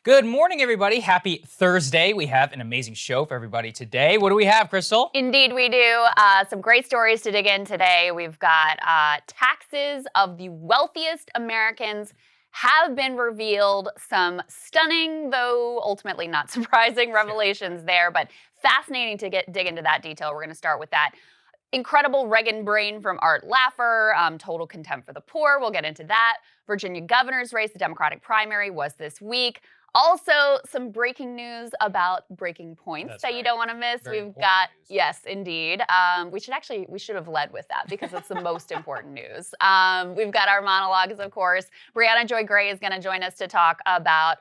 Good morning, everybody. Happy Thursday. We have an amazing show for everybody today. What do we have, Crystal? Indeed, we do. Some great stories to dig in today. We've got taxes of the wealthiest Americans have been revealed. Some stunning, though ultimately not surprising revelations there, but fascinating to dig into that detail. We're going to start with that. Incredible Reagan brain from Art Laffer, total contempt for the poor. We'll get into that. Virginia governor's race, the Democratic primary, was this week. Also, some breaking news about breaking points that you don't want to miss. We've got, yes, indeed. We should have led with that because it's the most important news. We've got our monologues, of course. Brianna Joy Gray is going to join us to talk about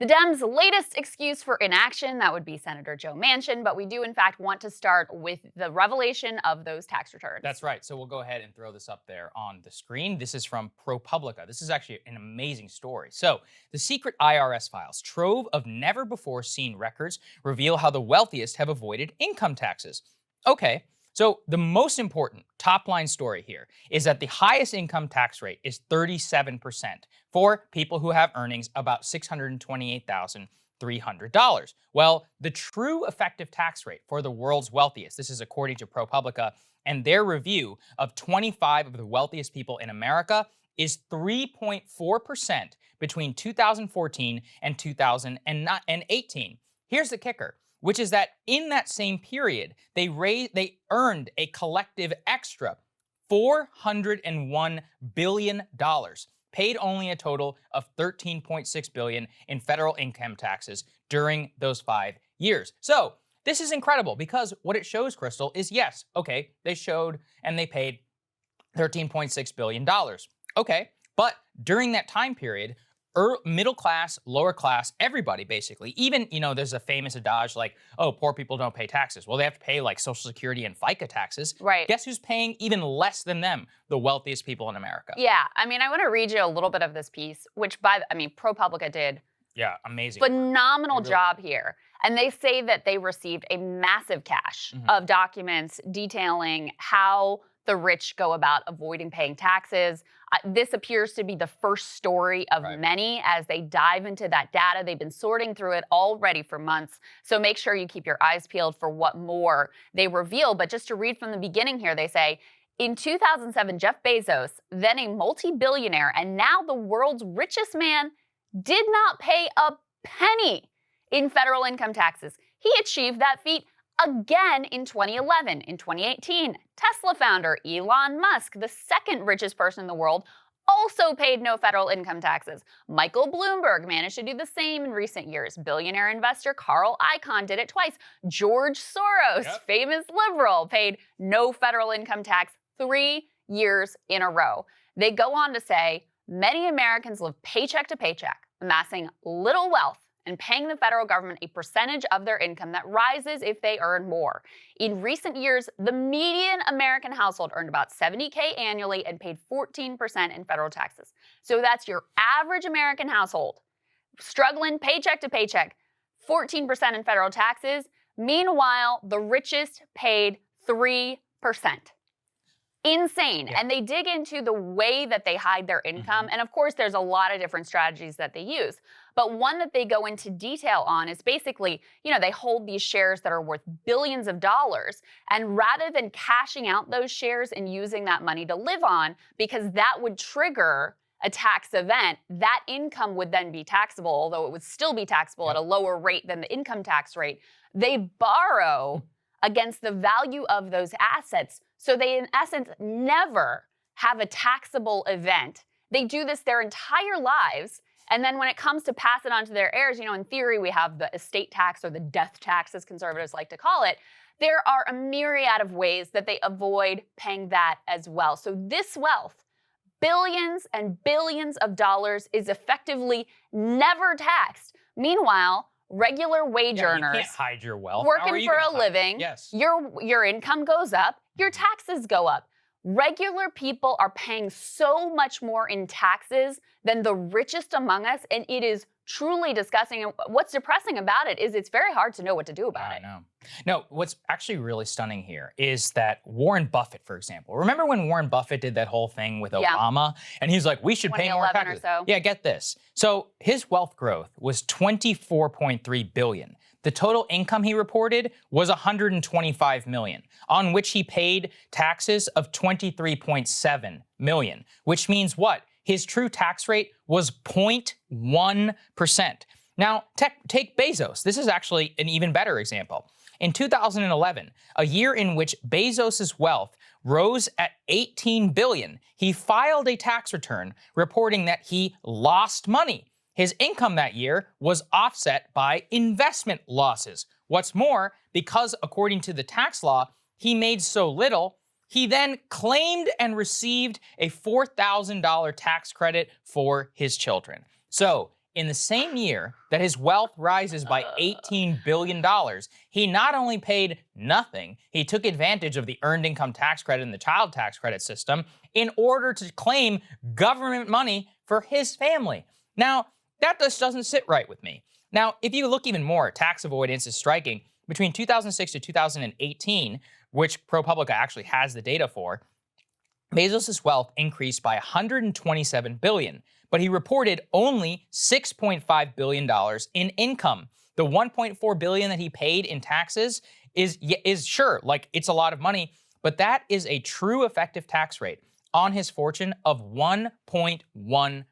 the Dems' latest excuse for inaction. That would be Senator Joe Manchin, but we do, in fact, want to start with the revelation of those tax returns. That's right. So we'll go ahead and throw this up there on the screen. This is from ProPublica. This is actually an amazing story. So the secret IRS files, trove of never-before-seen records, reveal how the wealthiest have avoided income taxes. Okay. So the most important top-line story here is that the highest income tax rate is 37% for people who have earnings about $628,300. Well, the true effective tax rate for the world's wealthiest, this is according to ProPublica, and their review of 25 of the wealthiest people in America, is 3.4% between 2014 and 2018. Here's the kicker, which is that in that same period, they earned a collective extra $401 billion, paid only a total of $13.6 billion in federal income taxes during those 5 years. So this is incredible because what it shows, Crystal, is yes, okay, they showed and they paid $13.6 billion. Okay, but during that time period, middle class, lower class, everybody basically, even, there's a famous adage like, oh, poor people don't pay taxes. Well, they have to pay like Social Security and FICA taxes. Right. Guess who's paying even less than them? The wealthiest people in America. Yeah, I want to read you a little bit of this piece, which ProPublica did. Yeah, amazing. Phenomenal job here. And they say that they received a massive cache of documents detailing how the rich go about avoiding paying taxes. This appears to be the first story of many as they dive into that data. They've been sorting through it already for months. So make sure you keep your eyes peeled for what more they reveal. But just to read from the beginning here, they say, in 2007, Jeff Bezos, then a multi-billionaire and now the world's richest man, did not pay a penny in federal income taxes. He achieved that feat again in 2011. In 2018, Tesla founder Elon Musk, the second richest person in the world, also paid no federal income taxes. Michael Bloomberg managed to do the same in recent years. Billionaire investor Carl Icahn did it twice. George Soros, famous liberal, paid no federal income tax 3 years in a row. They go on to say, many Americans live paycheck to paycheck, amassing little wealth and paying the federal government a percentage of their income that rises if they earn more. In recent years, the median American household earned about $70K annually and paid 14% in federal taxes. So that's your average American household, struggling paycheck to paycheck, 14% in federal taxes. Meanwhile, the richest paid 3%. Insane. Yeah. And they dig into the way that they hide their income. And of course, there's a lot of different strategies that they use. But one that they go into detail on is basically, they hold these shares that are worth billions of dollars. And rather than cashing out those shares and using that money to live on, because that would trigger a tax event, that income would then be taxable, although it would still be taxable at a lower rate than the income tax rate. They borrow against the value of those assets. So they, in essence, never have a taxable event. They do this their entire lives. And then when it comes to pass it on to their heirs, in theory, we have the estate tax or the death tax, as conservatives like to call it. There are a myriad of ways that they avoid paying that as well. So this wealth, billions and billions of dollars, is effectively never taxed. Meanwhile, regular wage earners, you can't hide your wealth. Working for a living, your income goes up, your taxes go up. Regular people are paying so much more in taxes than the richest among us, and it is truly disgusting. And what's depressing about it is it's very hard to know what to do about it. I know. No, what's actually really stunning here is that Warren Buffett, for example, remember when Warren Buffett did that whole thing with Obama? And he's like, we should pay more taxes. Or so. Yeah, get this. So his wealth growth was 24.3 billion. The total income he reported was 125 million, on which he paid taxes of 23.7 million, which means what? His true tax rate was 0.1%. Now, take Bezos. This is actually an even better example. In 2011, a year in which Bezos' wealth rose at 18 billion, he filed a tax return reporting that he lost money. His income that year was offset by investment losses. What's more, because according to the tax law, he made so little, he then claimed and received a $4,000 tax credit for his children. So, in the same year that his wealth rises by $18 billion, he not only paid nothing, he took advantage of the earned income tax credit and the child tax credit system in order to claim government money for his family. Now, that just doesn't sit right with me. Now, if you look even more, tax avoidance is striking. Between 2006 to 2018, which ProPublica actually has the data for, Bezos' wealth increased by 127 billion, but he reported only $6.5 billion in income. The 1.4 billion that he paid in taxes is sure, like it's a lot of money, but that is a true effective tax rate on his fortune of 1.1%.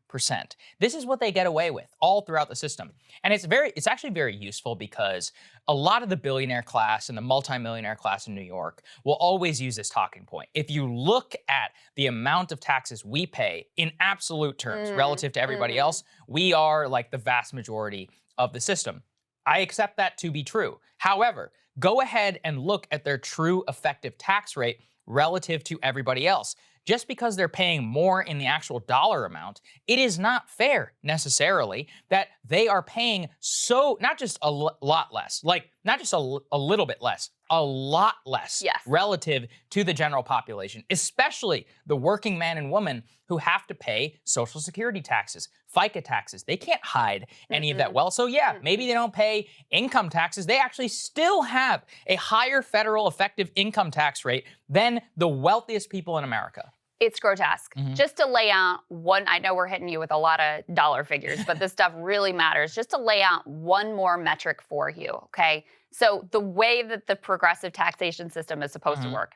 This is what they get away with all throughout the system. And it's actually very useful because a lot of the billionaire class and the multimillionaire class in New York will always use this talking point. If you look at the amount of taxes we pay in absolute terms relative to everybody else, we are like the vast majority of the system. I accept that to be true. However, go ahead and look at their true effective tax rate relative to everybody else. Just because they're paying more in the actual dollar amount, it is not fair necessarily that they are paying so, not just a lot less, like not just a little bit less, a lot less relative to the general population, especially the working man and woman who have to pay Social Security taxes, FICA taxes. They can't hide any of that wealth. So yeah, maybe they don't pay income taxes. They actually still have a higher federal effective income tax rate than the wealthiest people in America. It's grotesque. Just to lay out one, I know we're hitting you with a lot of dollar figures, but this stuff really matters. Just to lay out one more metric for you, okay? So the way that the progressive taxation system is supposed to work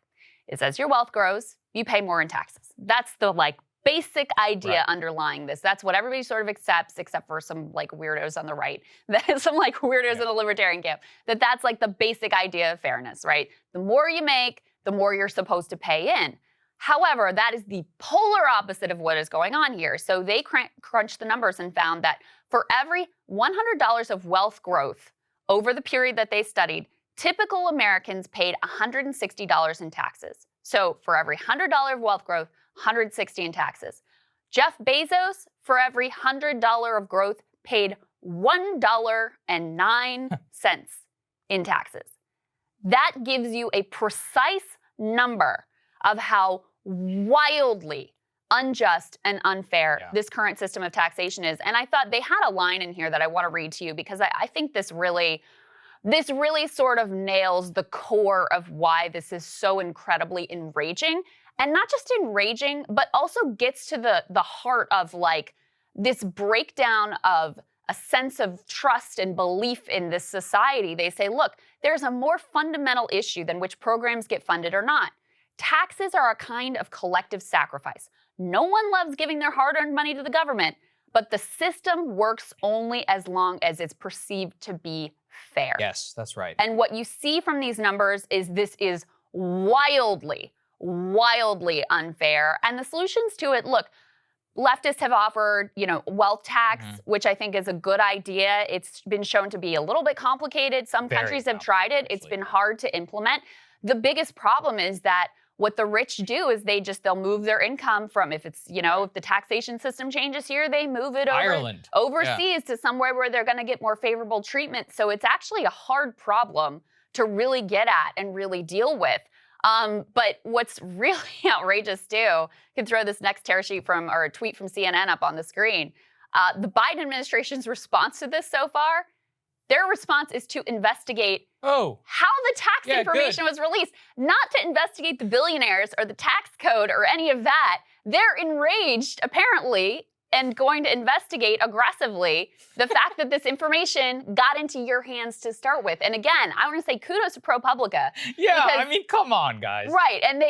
is as your wealth grows, you pay more in taxes. That's the like basic idea underlying this. That's what everybody sort of accepts, except for some like weirdos on the right, some like weirdos in the libertarian camp, that's like the basic idea of fairness, right? The more you make, the more you're supposed to pay in. However, that is the polar opposite of what is going on here. So they crunched the numbers and found that for every $100 of wealth growth over the period that they studied, typical Americans paid $160 in taxes. So for every $100 of wealth growth, $160 in taxes. Jeff Bezos, for every $100 of growth, paid $1.09 in taxes. That gives you a precise number of how wildly unjust and unfair this current system of taxation is. And I thought they had a line in here that I want to read to you because I think this really sort of nails the core of why this is so incredibly enraging. And not just enraging, but also gets to the heart of like this breakdown of a sense of trust and belief in this society. They say, look, there's a more fundamental issue than which programs get funded or not. Taxes are a kind of collective sacrifice. No one loves giving their hard-earned money to the government, but the system works only as long as it's perceived to be fair. Yes, that's right. And what you see from these numbers is this is wildly unfair. And the solutions to it, look, leftists have offered, wealth tax, which I think is a good idea. It's been shown to be a little bit complicated. Some countries have tried it. It's been hard to implement. The biggest problem is that what the rich do is they'll move their income from, if it's, if the taxation system changes here, they move it overseas to somewhere where they're going to get more favorable treatment. So it's actually a hard problem to really get at and really deal with. But what's really outrageous too, you can throw this next tear sheet or a tweet from CNN up on the screen. The Biden administration's response to this so far, their response is to investigate how the tax information was released, not to investigate the billionaires or the tax code or any of that. They're enraged, apparently, and going to investigate aggressively the fact that this information got into your hands to start with. And again, I want to say kudos to ProPublica. Yeah, I mean, come on, guys. Right, and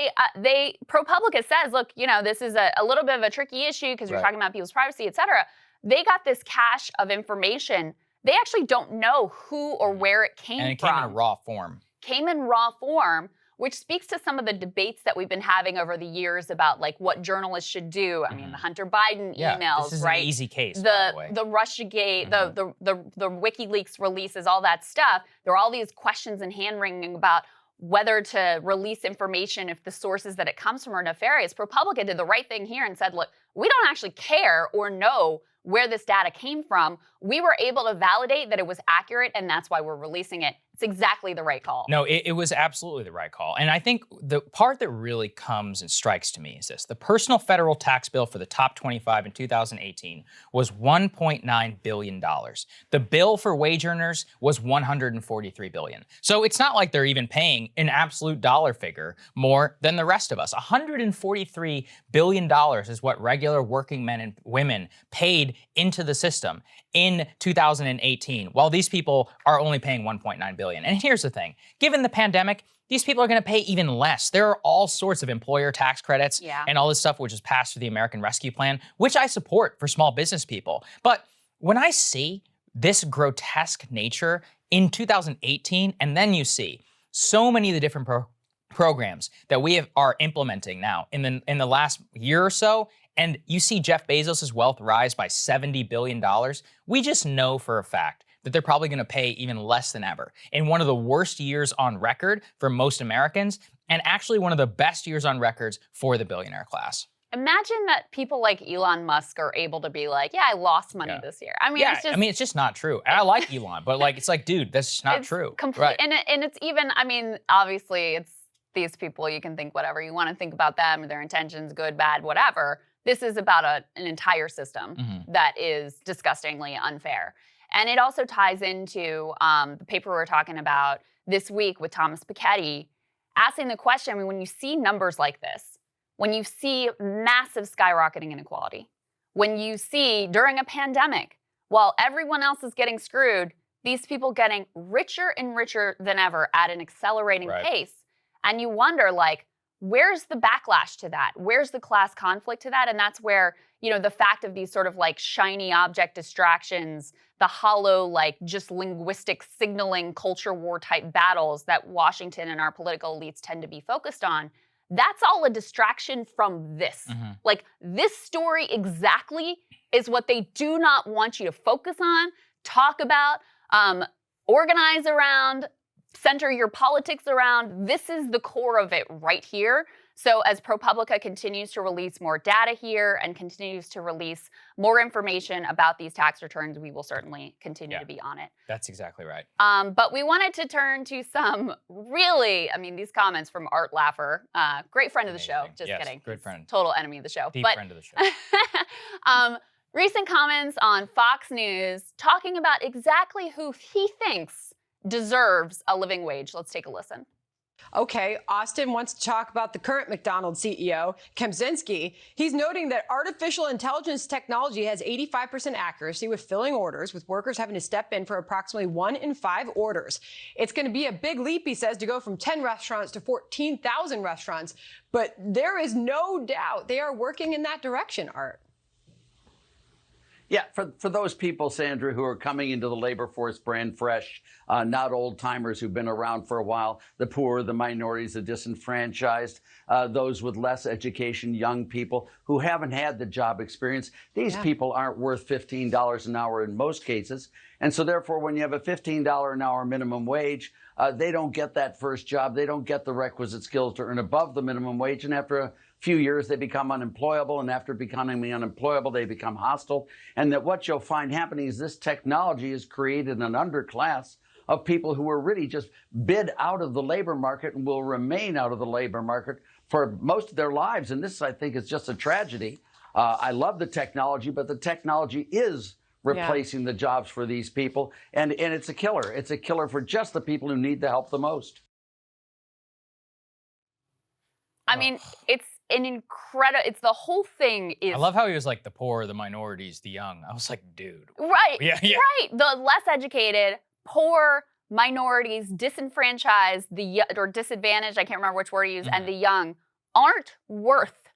ProPublica says, look, this is a little bit of a tricky issue because you're talking about people's privacy, et cetera. They got this cache of information. They actually don't know who or where it came from. And it came in a raw form. Came in raw form, which speaks to some of the debates that we've been having over the years about like what journalists should do. I mean, the Hunter Biden emails, this is right? An easy case, by the way. The Russiagate, the WikiLeaks releases, all that stuff. There are all these questions and hand-wringing about whether to release information if the sources that it comes from are nefarious. ProPublica did the right thing here and said, look, we don't actually care or know where this data came from. We were able to validate that it was accurate, and that's why we're releasing it. It's exactly the right call. No, it was absolutely the right call. And I think the part that really comes and strikes to me is this. The personal federal tax bill for the top 25 in 2018 was $1.9 billion. The bill for wage earners was $143 billion. So it's not like they're even paying an absolute dollar figure more than the rest of us. $143 billion is what regular working men and women paid into the system in 2018, while these people are only paying $1.9 billion. And here's the thing, given the pandemic, these people are gonna pay even less. There are all sorts of employer tax credits and all this stuff which is passed through the American Rescue Plan, which I support for small business people. But when I see this grotesque nature in 2018, and then you see so many of the different programs that we are implementing now in the last year or so, and you see Jeff Bezos' wealth rise by $70 billion, we just know for a fact that they're probably gonna pay even less than ever. In one of the worst years on record for most Americans, and actually one of the best years on records for the billionaire class. Imagine that people like Elon Musk are able to be like, yeah, I lost money this year. I mean, it's just not true. And I like Elon, but like, it's like, dude, that's just not true. Right. And it's even, I mean, obviously it's these people, you can think whatever you want to think about them, their intentions, good, bad, whatever. This is about an entire system that is disgustingly unfair. And it also ties into the paper we're talking about this week with Thomas Piketty, asking the question, I mean, when you see numbers like this, when you see massive skyrocketing inequality, when you see during a pandemic, while everyone else is getting screwed, these people getting richer and richer than ever at an accelerating pace. And you wonder, like, where's the backlash to that? Where's the class conflict to that? And that's where, the fact of these sort of like shiny object distractions, the hollow, like just linguistic signaling culture war type battles that Washington and our political elites tend to be focused on, that's all a distraction from this. Like this story exactly is what they do not want you to focus on, talk about, organize around, center your politics around. This is the core of it right here. So as ProPublica continues to release more data here and continues to release more information about these tax returns, we will certainly continue to be on it. That's exactly right. But we wanted to turn to some really, I mean, these comments from Art Laffer, great friend of the show, just kidding. Good friend. Total enemy of the show. Deep friend of the show. Recent comments on Fox News talking about exactly who he thinks deserves a living wage. Let's take a listen. Okay, Austin wants to talk about the current McDonald's CEO, Kemzinski. He's noting that artificial intelligence technology has 85% accuracy with filling orders, with workers having to step in for approximately 1 in 5 orders. It's going to be a big leap, he says, to go from 10 restaurants to 14,000 restaurants. But there is no doubt they are working in that direction, Art. Yeah, for those people, Sandra, who are coming into the labor force brand fresh, not old timers who've been around for a while, the poor, the minorities, the disenfranchised, those with less education, young people who haven't had the job experience, these people aren't worth $15 an hour in most cases. And so therefore, when you have a $15 an hour minimum wage, they don't get that first job. They don't get the requisite skills to earn above the minimum wage. And after a few years, they become unemployable. And after becoming unemployable, they become hostile. And that what you'll find happening is this technology has created an underclass of people who are really just bid out of the labor market and will remain out of the labor market for most of their lives. And this, I think, is just a tragedy. I love the technology, but the technology is replacing the jobs for these people. And it's a killer. It's a killer for just the people who need the help the most. I mean, it's an incredible, it's the whole thing is. I love how he was like the poor, the minorities, the young. I was like, dude. Right. Yeah. Right. The less educated, poor, minorities, disenfranchised, or disadvantaged, I can't remember which word he used, and the young aren't worth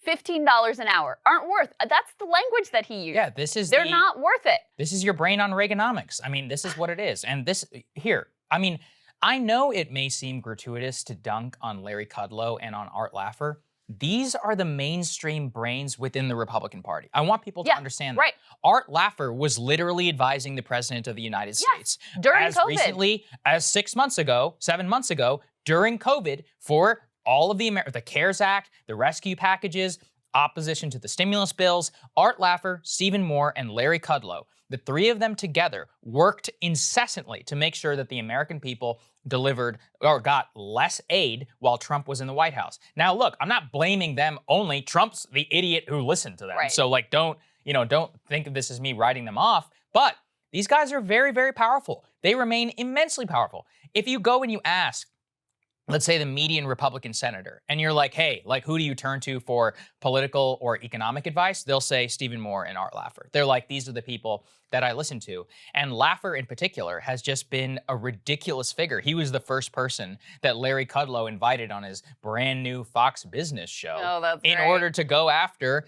$15 an hour. Aren't worth. That's the language that he used. Yeah, they're not worth it. This is your brain on Reaganomics. I mean, this is what it is. And this here, I mean, I know it may seem gratuitous to dunk on Larry Kudlow and on Art Laffer. These are the mainstream brains within the Republican Party. I want people to understand that. Right. Art Laffer was literally advising the President of the United States during as COVID. recently as 7 months ago, during COVID, for all of the CARES Act, the rescue packages, opposition to the stimulus bills. Art Laffer, Stephen Moore, and Larry Kudlow, the three of them together worked incessantly to make sure that the American people delivered or got less aid while Trump was in the White House. Now, look, I'm not blaming them only. Trump's the idiot who listened to them. Right. So, like, don't think of this as me writing them off. But these guys are very, very powerful. They remain immensely powerful. If you go and you ask, let's say, the median Republican senator, and you're like, hey, like, who do you turn to for political or economic advice? They'll say Stephen Moore and Art Laffer. They're like, these are the people that I listen to. And Laffer in particular has just been a ridiculous figure. He was the first person that Larry Kudlow invited on his brand new Fox Business show in order to go after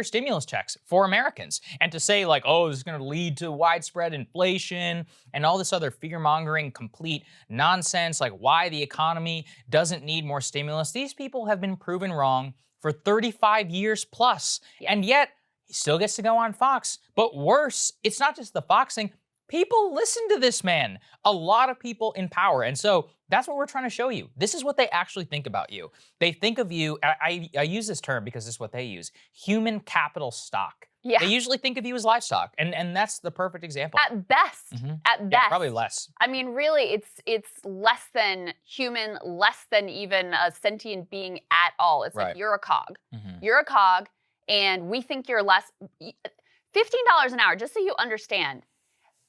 stimulus checks for Americans, and to say like, oh, this is going to lead to widespread inflation and all this other fear-mongering, complete nonsense, like why the economy doesn't need more stimulus. These people have been proven wrong for 35 years plus, and yet he still gets to go on Fox. But worse, it's not just the Fox thing. People listen to this man. A lot of people in power. And so that's what we're trying to show you. This is what they actually think about you. They think of you, I use this term because this is what they use, human capital stock. Yeah. They usually think of you as livestock, and that's the perfect example. At best, at best. Yeah, probably less. I mean, really, it's less than human, less than even a sentient being at all. It's like you're a cog. You're a cog, and we think you're less. $15 an hour, just so you understand,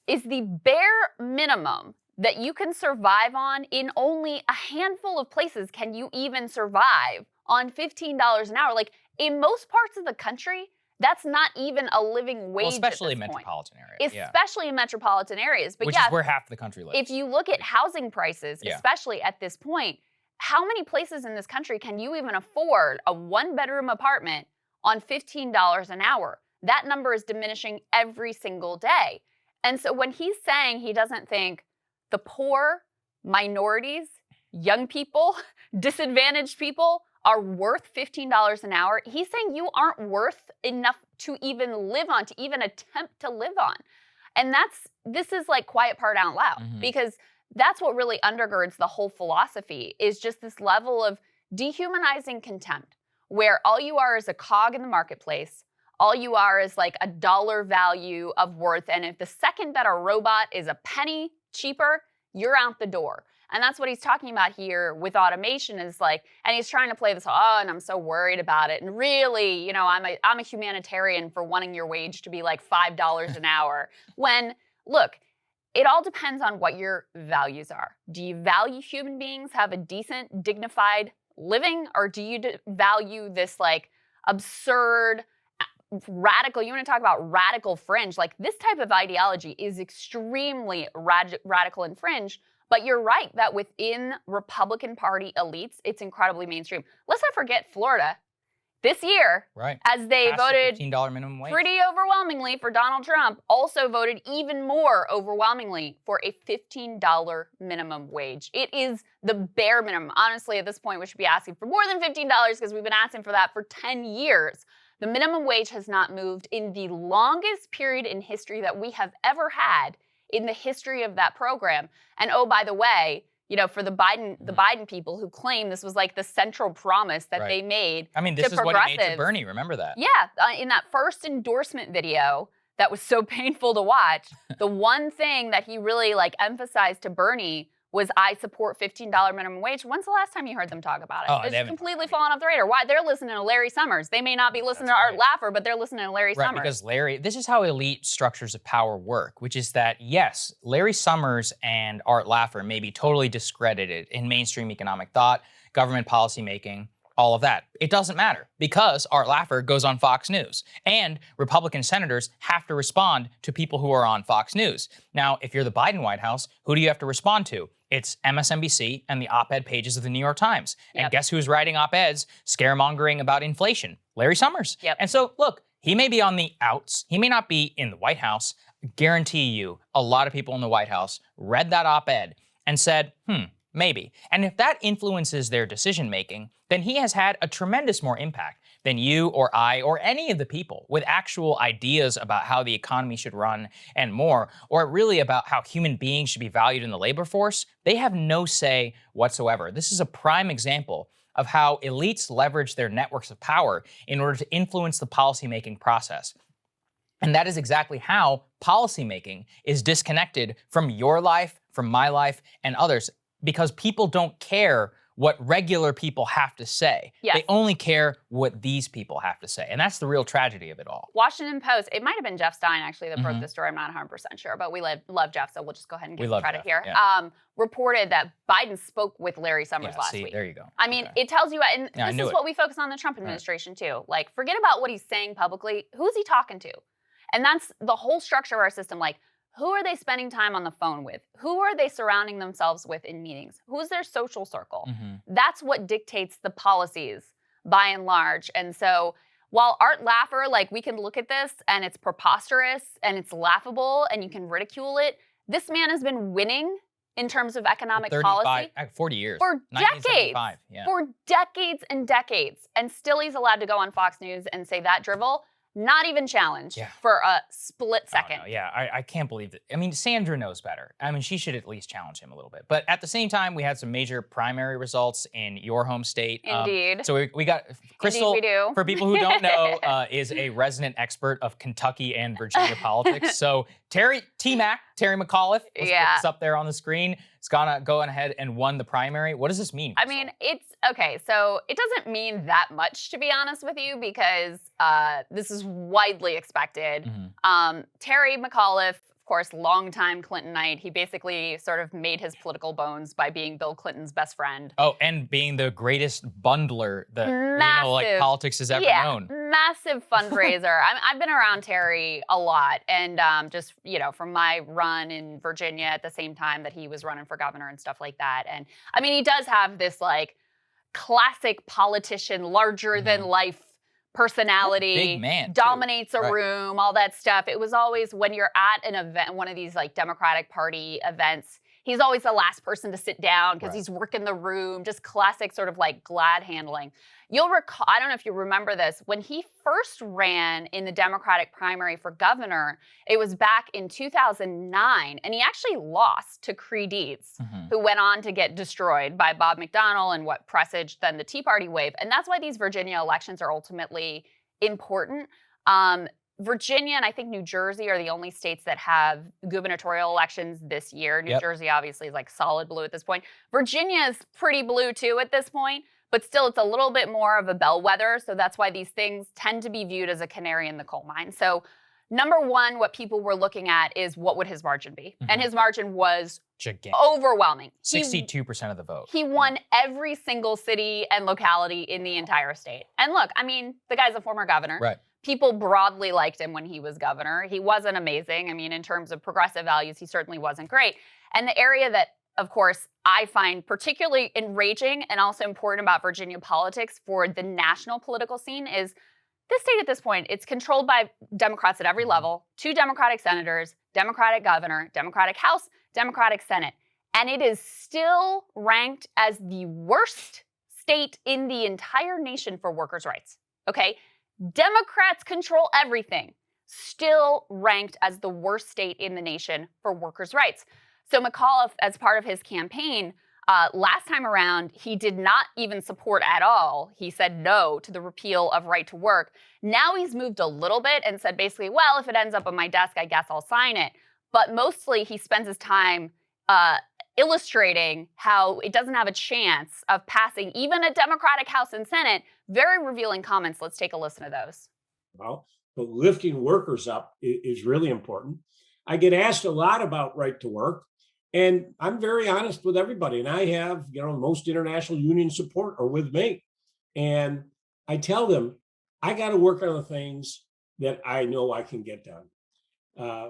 is the bare minimum that you can survive on. In only a handful of places can you even survive on $15 an hour. Like, in most parts of the country, that's not even a living wage. Well, especially in metropolitan areas. Especially in metropolitan areas. But which is where half the country lives. If you look at housing prices, especially at this point, how many places in this country can you even afford a one-bedroom apartment on $15 an hour? That number is diminishing every single day. And so when he's saying he doesn't think the poor, minorities, young people, disadvantaged people are worth $15 an hour, he's saying you aren't worth enough to even live on, to even attempt to live on. And this is like quiet part out loud, because that's what really undergirds the whole philosophy, is just this level of dehumanizing contempt, where all you are is a cog in the marketplace. All you are is like a dollar value of worth. And if the second that a robot is a penny cheaper, you're out the door. And that's what he's talking about here with automation, is like, and he's trying to play this, and I'm so worried about it. And really, I'm a humanitarian for wanting your wage to be like $5 an hour. When, look, it all depends on what your values are. Do you value human beings have a decent, dignified living? Or do you value this like absurd, radical, you want to talk about radical fringe, like this type of ideology is extremely radical and fringe. But you're right that within Republican Party elites, it's incredibly mainstream. Let's not forget Florida this year, as they voted $15 minimum wage pretty overwhelmingly for Donald Trump, also voted even more overwhelmingly for a $15 minimum wage. It is the bare minimum. Honestly, at this point, we should be asking for more than $15 because we've been asking for that for 10 years. The minimum wage has not moved in the longest period in history that we have ever had in the history of that program. And oh, by the way, for the Biden people who claim this was like the central promise that they made. I mean, this is what he made to Bernie. Remember that? Yeah, in that first endorsement video, that was so painful to watch, the one thing that he really like emphasized to Bernie was I support $15 minimum wage. When's the last time you heard them talk about it? Oh, It's completely fallen off the radar. Why? They're listening to Larry Summers. They may not be listening to Art Laffer, but they're listening to Larry Right, Summers. because this is how elite structures of power work, which is that, yes, Larry Summers and Art Laffer may be totally discredited in mainstream economic thought, government policymaking, all of that. It doesn't matter because Art Laffer goes on Fox News and Republican senators have to respond to people who are on Fox News. Now, if you're the Biden White House, who do you have to respond to? It's MSNBC and the op-ed pages of the New York Times. And guess who's writing op-eds scaremongering about inflation? Larry Summers. And so, look, he may be on the outs. He may not be in the White House. Guarantee you a lot of people in the White House read that op-ed and said, maybe. And if that influences their decision-making, then he has had a tremendous more impact than you or I or any of the people with actual ideas about how the economy should run and more, or really about how human beings should be valued in the labor force. They have no say whatsoever. This is a prime example of how elites leverage their networks of power in order to influence the policymaking process. And that is exactly how policymaking is disconnected from your life, from my life, and others, because people don't care what regular people have to say. They only care what these people have to say. And that's the real tragedy of it all. Washington Post, it might have been Jeff Stein actually that broke this story. I'm not 100% sure, but we love Jeff, so we'll just go ahead and give him credit here. Reported that Biden spoke with Larry Summers last week. There you go. I mean, it tells you, and this is what we focus on the Trump administration too. Like, forget about what he's saying publicly. Who's he talking to? And that's the whole structure of our system. Like, who are they spending time on the phone with? Who are they surrounding themselves with in meetings? Who's their social circle? That's what dictates the policies by and large. And so while Art Laffer, like, we can look at this and it's preposterous and it's laughable and you can ridicule it, this man has been winning in terms of economic policy 40 years. For decades. For decades and decades. And still he's allowed to go on Fox News and say that drivel. Not even challenged for a split second. Oh, no, I can't believe that. I mean, Sandra knows better. I mean, she should at least challenge him a little bit. But at the same time, we had some major primary results in your home state. Indeed. So we got Crystal, Indeed we do. For people who don't know, is a resident expert of Kentucky and Virginia politics. So Terry McAuliffe, let's put this up there on the screen. It's gone ahead and won the primary. What does this mean? I mean, it's okay. So it doesn't mean that much, to be honest with you, because this is widely expected. Terry McAuliffe, of course, longtime Clintonite. He basically sort of made his political bones by being Bill Clinton's best friend. Oh, and being the greatest bundler that politics has ever known. Massive fundraiser. I've been around Terry a lot, and just from my run in Virginia at the same time that he was running for governor and stuff like that. And I mean, he does have this like classic politician, larger than life personality, big man, dominates a room, all that stuff. It was always when you're at an event, one of these like Democratic Party events, he's always the last person to sit down because he's working the room, just classic sort of like glad handling. You'll recall, I don't know if you remember this, when he first ran in the Democratic primary for governor, it was back in 2009, and he actually lost to Creed Deeds, who went on to get destroyed by Bob McDonnell and what presaged then the Tea Party wave. And that's why these Virginia elections are ultimately important. Virginia and I think New Jersey are the only states that have gubernatorial elections this year. New Jersey obviously is like solid blue at this point. Virginia is pretty blue too at this point, but still it's a little bit more of a bellwether. So that's why these things tend to be viewed as a canary in the coal mine. So number one, what people were looking at is what would his margin be? And his margin was gigantic, overwhelming. 62% of the vote. He won every single city and locality in the entire state. And look, I mean, the guy's a former governor. Right. People broadly liked him when he was governor. He wasn't amazing. I mean, in terms of progressive values, he certainly wasn't great. And the area that, of course, I find particularly enraging and also important about Virginia politics for the national political scene is this state at this point, it's controlled by Democrats at every level, 2 Democratic senators, Democratic governor, Democratic House, Democratic Senate. And it is still ranked as the worst state in the entire nation for workers' rights, okay? Democrats control everything, still ranked as the worst state in the nation for workers' rights. So McAuliffe, as part of his campaign, Last time around, he did not even support at all. He said no to the repeal of right to work. Now he's moved a little bit and said basically, well, if it ends up on my desk, I guess I'll sign it. But mostly he spends his time illustrating how it doesn't have a chance of passing even a Democratic House and Senate. Very revealing comments. Let's take a listen to those. Well, but lifting workers up is really important. I get asked a lot about right to work, and I'm very honest with everybody. And I have, most international union support are with me. And I tell them, I got to work on the things that I know I can get done.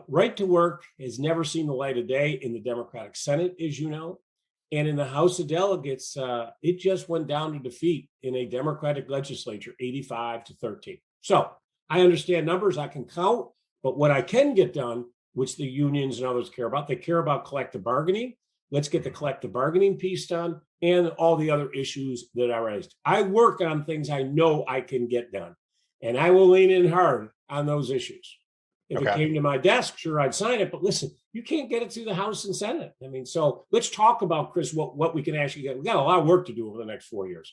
Right to work has never seen the light of day in the Democratic Senate, as you know. And in the House of Delegates, it just went down to defeat in a Democratic legislature, 85-13. So I understand numbers, I can count, but what I can get done, which the unions and others care about, they care about collective bargaining. Let's get the collective bargaining piece done and all the other issues that I raised. I work on things I know I can get done, and I will lean in hard on those issues. If it came to my desk, sure, I'd sign it. But listen, you can't get it through the House and Senate. I mean, so let's talk about, Chris, what we can actually get. We got a lot of work to do over the next 4 years.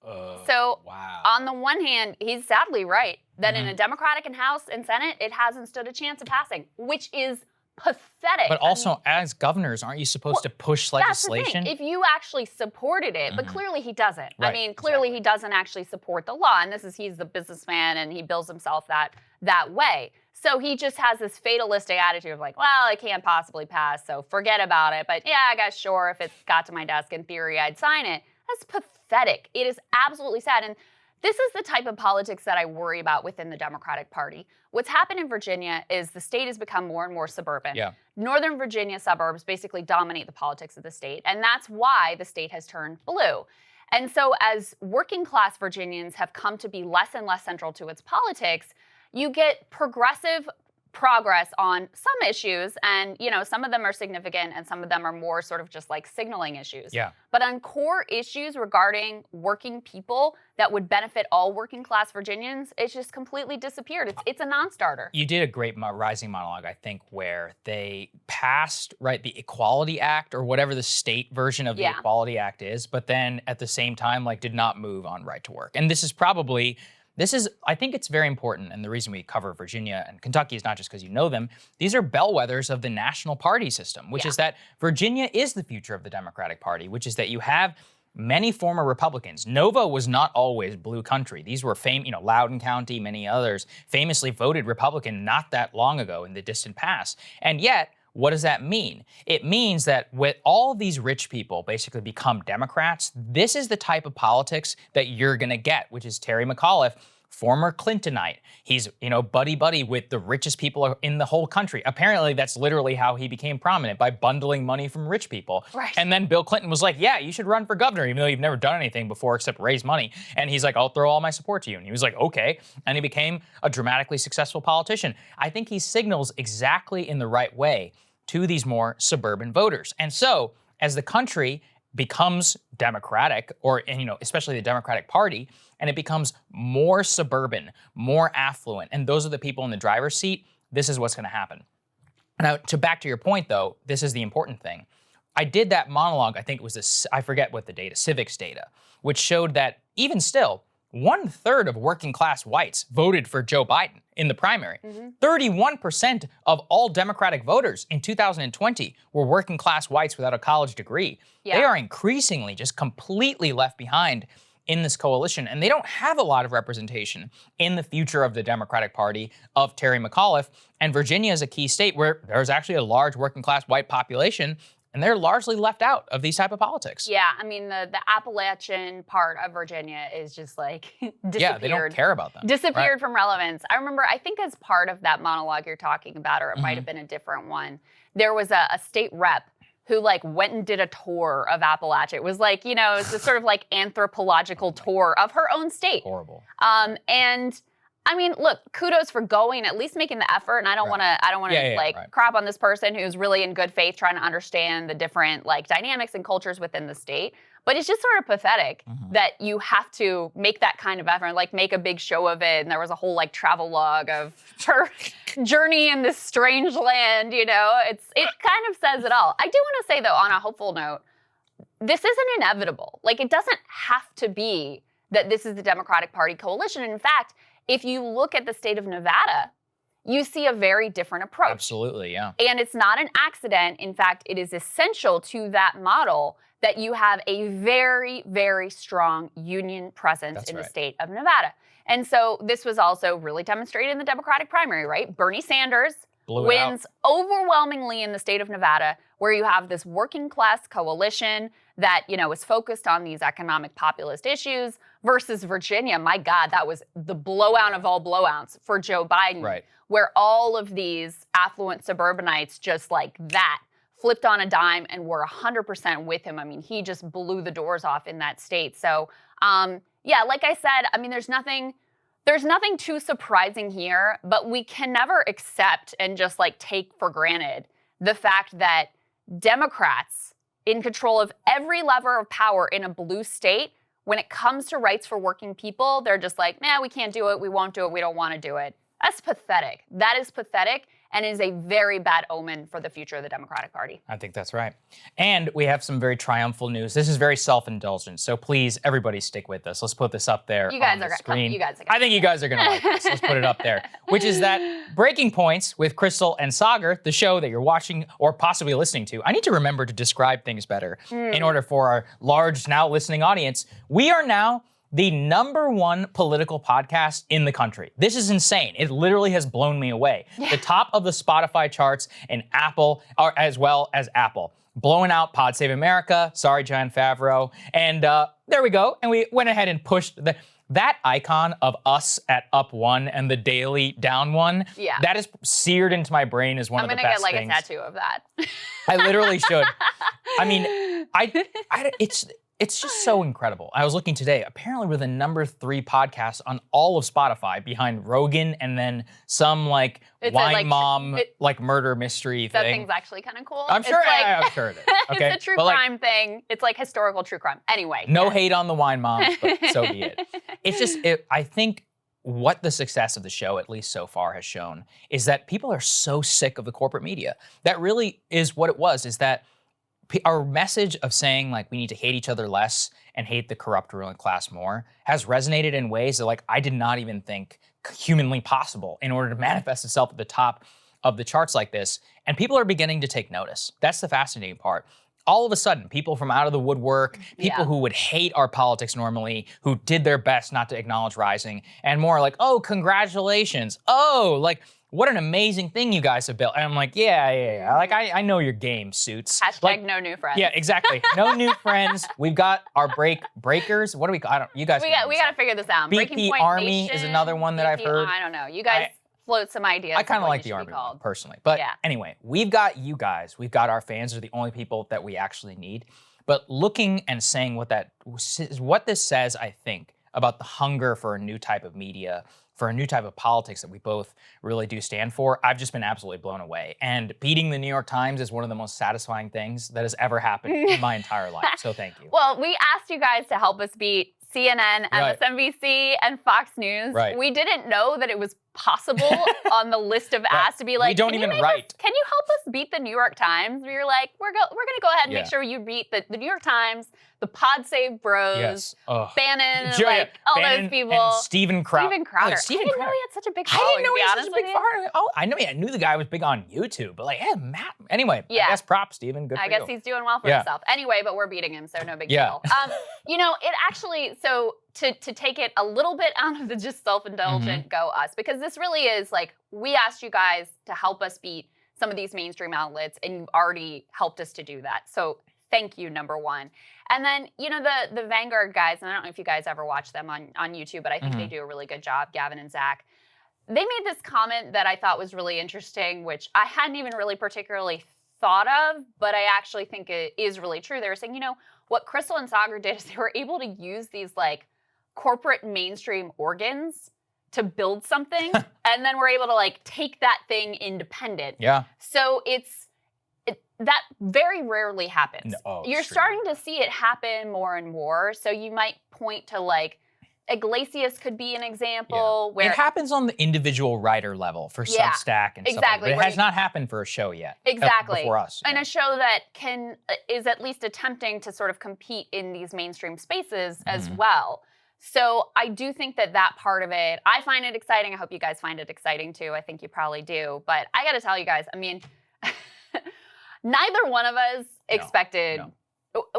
Wow. On the one hand, he's sadly right that in a Democratic House and Senate, it hasn't stood a chance of passing, which is pathetic. But also, as governors, aren't you supposed to push legislation? That's the thing. If you actually supported it, but clearly he doesn't. Right, I mean, clearly he doesn't actually support the law, and he's the businessman, and he bills himself that way. So he just has this fatalistic attitude of like, well, it can't possibly pass, so forget about it. But yeah, I guess sure, if it got to my desk, in theory, I'd sign it. That's pathetic. It is absolutely sad. And this is the type of politics that I worry about within the Democratic Party. What's happened in Virginia is the state has become more and more suburban. Yeah. Northern Virginia suburbs basically dominate the politics of the state, and that's why the state has turned blue. And so as working class Virginians have come to be less and less central to its politics, you get progressive progress on some issues, and some of them are significant and some of them are more sort of just like signaling issues. Yeah. But on core issues regarding working people that would benefit all working class Virginians, it's just completely disappeared. It's a non-starter. You did a great rising monologue, I think, where they passed the Equality Act or whatever the state version of the Equality Act is, but then at the same time did not move on right to work. And I think it's very important, and the reason we cover Virginia and Kentucky is not just because you know them. These are bellwethers of the national party system, which is that Virginia is the future of the Democratic Party, which is that you have many former Republicans. Nova was not always blue country. These were Loudoun County, many others, famously voted Republican not that long ago in the distant past. And yet, what does that mean? It means that with all of these rich people basically become Democrats, this is the type of politics that you're going to get, which is Terry McAuliffe, former Clintonite. He's, buddy-buddy with the richest people in the whole country. Apparently, that's literally how he became prominent, by bundling money from rich people. Right. And then Bill Clinton was like, yeah, you should run for governor, even though you've never done anything before except raise money. And he's like, I'll throw all my support to you. And he was like, okay. And he became a dramatically successful politician. I think he signals exactly in the right way to these more suburban voters. And so, as the country becomes Democratic, especially the Democratic Party, and it becomes more suburban, more affluent, and those are the people in the driver's seat, this is what's going to happen. Now, back to your point, though, this is the important thing. I did that monologue, I think it was I forget what the data, civics data, which showed that even still, 1/3 of working class whites voted for Joe Biden in the primary. 31% of all Democratic voters in 2020 were working class whites without a college degree. Yeah. They are increasingly just completely left behind in this coalition, and they don't have a lot of representation in the future of the Democratic Party of Terry McAuliffe. And Virginia is a key state where there's actually a large working class white population, and they're largely left out of these type of politics. Yeah, I mean, the Appalachian part of Virginia is just disappeared. Yeah, they don't care about them. Disappeared from relevance. I remember, I think as part of that monologue you're talking about, or it might have been a different one, there was a state rep who went and did a tour of Appalachia. It was it's a sort of anthropological tour of her own state. Horrible. And I mean, look, kudos for going, at least making the effort. And I don't want to crap on this person who's really in good faith trying to understand the different dynamics and cultures within the state. But it's just sort of pathetic that you have to make that kind of effort, make a big show of it. And there was a whole travel log of her journey in this strange land, it kind of says it all. I do want to say, though, on a hopeful note, this isn't inevitable. Like, it doesn't have to be that this is the Democratic Party coalition. And in fact, if you look at the state of Nevada, you see a very different approach. Absolutely, yeah. And it's not an accident. In fact, it is essential to that model that you have a very, very strong union presence in the state of Nevada. And so this was also really demonstrated in the Democratic primary, right? Bernie Sanders wins overwhelmingly in the state of Nevada, where you have this working class coalition that, is focused on these economic populist issues, versus Virginia. My God, that was the blowout of all blowouts for Joe Biden, where all of these affluent suburbanites just like that flipped on a dime and were 100% with him. I mean, he just blew the doors off in that state. So, like I said, I mean, there's nothing too surprising here, but we can never accept and just like take for granted the fact that Democrats in control of every lever of power in a blue state, when it comes to rights for working people, they're just like, nah, we can't do it. We won't do it. We don't want to do it. That's pathetic. That is pathetic and is a very bad omen for the future of the Democratic Party. I think that's right. And we have some very triumphal news. This is very self-indulgent, so please, everybody stick with us. Let's put this up there on the screen. I think you guys are going to like this. Let's put it up there. Which is that Breaking Points with Crystal and Sagar, the show that you're watching or possibly listening to. I need to remember to describe things better in order for our large, now listening audience. We are now the #1 political podcast in the country. This is insane. It literally has blown me away. The top of the Spotify charts and Apple, as well as Apple. Blowing out Pod Save America. Sorry, Jon Favreau. And there we go. And we went ahead and pushed that icon of us at up 1 and the daily down 1. Yeah. That is seared into my brain as one of the best things. I'm gonna get like a tattoo of that. I literally should. I mean, it's just so incredible. I was looking today. Apparently, we're the #3 podcast on all of Spotify, behind Rogan and then some like wine mom murder mystery thing. That thing's actually kind of cool. I'm sure. I'm sure it is. Okay, it's a true crime thing. It's like historical true crime. Anyway. No hate on the wine moms, but so be it. It's just. I think what the success of the show, at least so far, has shown is that people are so sick of the corporate media. That really is what it was. Is that our message of saying like we need to hate each other less and hate the corrupt ruling class more has resonated in ways that like I did not even think humanly possible in order to manifest itself at the top of the charts like this. And people are beginning to take notice. That's the fascinating part. All of a sudden, people from out of the woodwork, people who would hate our politics normally, who did their best not to acknowledge rising, and more like, oh, congratulations. Oh, like, what an amazing thing you guys have built. And I'm like, yeah. Like, I know your game, Suits. Hashtag like, no new friends. Yeah, exactly. No new friends. We've got our breakers. What do we call? You guys. We got to figure this out. BP Breaking Point Army Nation, is another one that I've heard. I don't know. You guys float some ideas. I kind of like the Army one, personally. But anyway, we've got you guys. We've got our fans. Are the only people that we actually need. But looking and saying what this says, I think, about the hunger for a new type of media, for a new type of politics that we both really do stand for, I've just been absolutely blown away. And beating the New York Times is one of the most satisfying things that has ever happened in my entire life. So thank you. Well, we asked you guys to help us beat CNN, MSNBC, and Fox News. Right. We didn't know that it was possible on the list of asks to be like, we don't even write. Can you help us beat the New York Times? We were like, we're going to go ahead and make sure you beat the New York Times, the Pod Save Bros, Bannon, those people. And Steven Crowder. I didn't know he had such a big following. I didn't know he had such a big following. Oh, I knew the guy was big on YouTube, but like, Matt. Anyway, I guess props, Steven. Good for you. I guess he's doing well for himself. Anyway, but we're beating him, so no big deal. It actually, so to take it a little bit out of the just self-indulgent go us, because this really is like, we asked you guys to help us beat some of these mainstream outlets, and you've already helped us to do that. So thank you, #1. And then, the Vanguard guys, and I don't know if you guys ever watch them on YouTube, but I think they do a really good job, Gavin and Zach. They made this comment that I thought was really interesting, which I hadn't even really particularly thought of, but I actually think it is really true. They were saying, what Crystal and Sagar did is they were able to use these like corporate mainstream organs to build something, and then we're able to like take that thing independent. Yeah. So that very rarely happens. You're starting to see it happen more and more. So you might point to like Iglesias could be an example where it happens on the individual writer level for Substack and stuff like that. But it has not happened for a show yet. Exactly. Before us. And a show that is at least attempting to sort of compete in these mainstream spaces as well. So I do think that part of it, I find it exciting. I hope you guys find it exciting too. I think you probably do. But I got to tell you guys, I mean, neither one of us expected. No.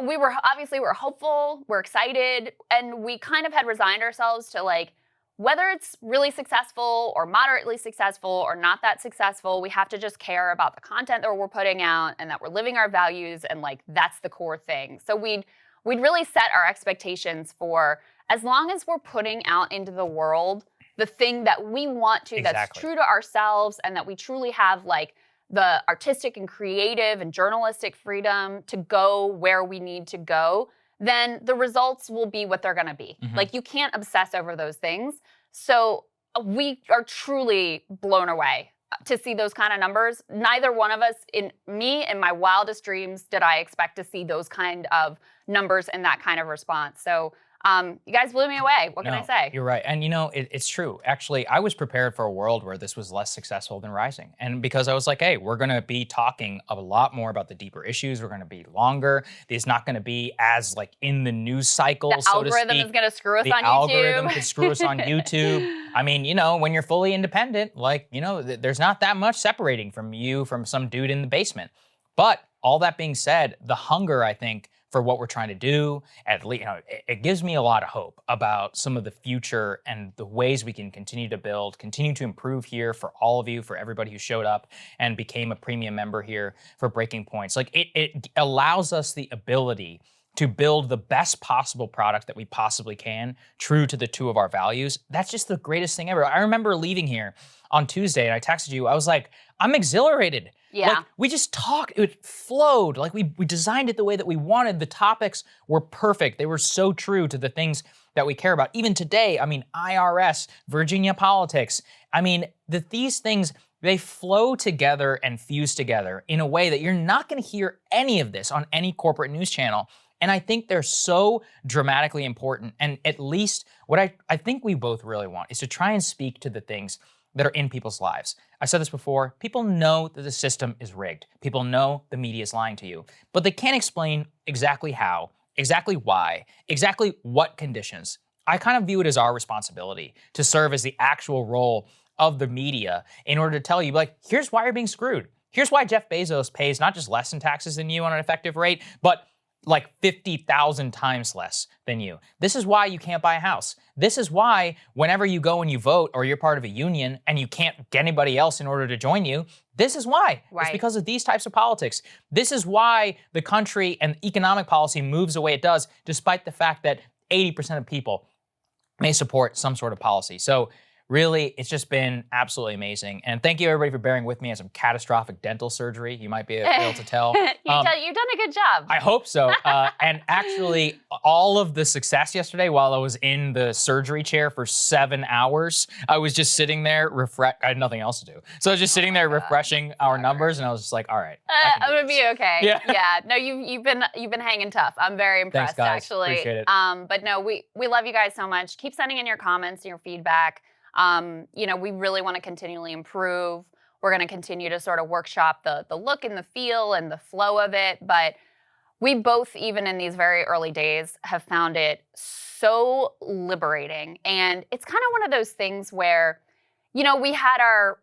We're hopeful, we're excited, and we kind of had resigned ourselves to like, whether it's really successful or moderately successful or not that successful, we have to just care about the content that we're putting out and that we're living our values, and like that's the core thing. So we'd really set our expectations for, as long as we're putting out into the world the thing that we want to, that's true to ourselves, and that we truly have like the artistic and creative and journalistic freedom to go where we need to go, then the results will be what they're going to be. Like, you can't obsess over those things. So we are truly blown away to see those kind of numbers. Neither one of us, in my wildest dreams, did I expect to see those kind of numbers and that kind of response. So you guys blew me away. What can I say? You're right. And you know, it's true. Actually, I was prepared for a world where this was less successful than Rising. And because I was like, hey, we're going to be talking a lot more about the deeper issues. We're going to be longer. It's not going to be as like in the news cycle, so to speak. The algorithm is going to screw us on YouTube. The algorithm could screw us on YouTube. I mean, you know, when you're fully independent, like, you know, there's not that much separating from you from some dude in the basement. But all that being said, the hunger, I think, for what we're trying to do, at least, you know, it gives me a lot of hope about some of the future and the ways we can continue to build, continue to improve here for all of you, for everybody who showed up and became a premium member here for Breaking Points. Like, it allows us the ability to build the best possible product that we possibly can, true to the two of our values. That's just the greatest thing ever. I remember leaving here on Tuesday and I texted you, I was like, I'm exhilarated. Yeah. Like, we just talked, it flowed. Like, we designed it the way that we wanted. The topics were perfect. They were so true to the things that we care about. Even today, I mean, IRS, Virginia politics. I mean, these things, they flow together and fuse together in a way that you're not gonna hear any of this on any corporate news channel. And I think they're so dramatically important. And at least what I think we both really want is to try and speak to the things that are in people's lives. I said this before, people know that the system is rigged. People know the media is lying to you, but they can't explain exactly how, exactly why, exactly what conditions. I kind of view it as our responsibility to serve as the actual role of the media in order to tell you, like, here's why you're being screwed. Here's why Jeff Bezos pays not just less in taxes than you on an effective rate, but like 50,000 times less than you. This is why you can't buy a house. This is why whenever you go and you vote or you're part of a union and you can't get anybody else in order to join you, this is why. It's because of these types of politics. This is why the country and economic policy moves the way it does, despite the fact that 80% of people may support some sort of policy. So really, it's just been absolutely amazing. And thank you, everybody, for bearing with me on some catastrophic dental surgery. You might be able to tell. You've done a good job. I hope so. And actually, all of the success yesterday, while I was in the surgery chair for 7 hours, I was just sitting there, I had nothing else to do. So I was just sitting there refreshing our numbers, and I was just like, all right. I'm gonna be okay. Yeah. No, you've been hanging tough. I'm very impressed. Thanks, guys. Actually. Appreciate it. But no, we love you guys so much. Keep sending in your comments and your feedback. You know, we really want to continually improve. We're going to continue to sort of workshop the look and the feel and the flow of it. But we both, even in these very early days, have found it so liberating. And it's kind of one of those things where, you know, we had our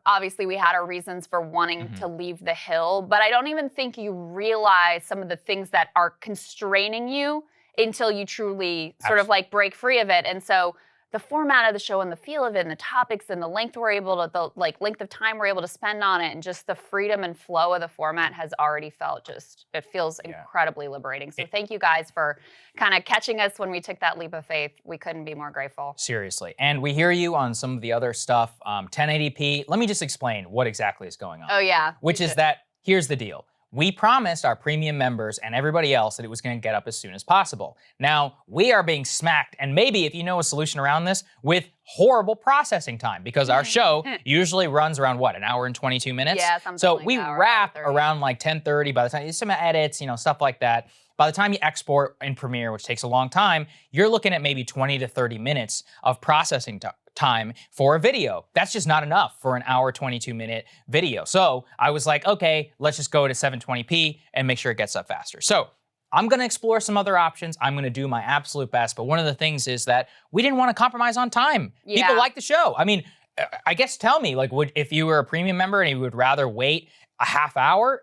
reasons for wanting to leave the Hill, but I don't even think you realize some of the things that are constraining you until you truly sort of like break free of it. And so the format of the show and the feel of it and the topics and the length length of time we're able to spend on it and just the freedom and flow of the format has already felt it feels incredibly liberating. So thank you guys for kind of catching us when we took that leap of faith. We couldn't be more grateful. Seriously. And we hear you on some of the other stuff, 1080p. Let me just explain what exactly is going on. Oh yeah. Which is that, here's the deal. We promised our premium members and everybody else that it was going to get up as soon as possible. Now, we are being smacked, and maybe if you know a solution around this, with horrible processing time, because our show usually runs around, what, an hour and 22 minutes? Yeah, something so like we that, wrap 30. around like 10:30 by the time, some edits, you know, stuff like that. by the time you export in Premiere, which takes a long time, you're looking at maybe 20 to 30 minutes of processing time for a video. That's just not enough for an hour, 22-minute video. So I was like, okay, let's just go to 720p and make sure it gets up faster. So I'm gonna explore some other options. I'm gonna do my absolute best. But one of the things is that we didn't want to compromise on time. Yeah. People like the show. I mean, I guess tell me, like, if you were a premium member and you would rather wait a half hour,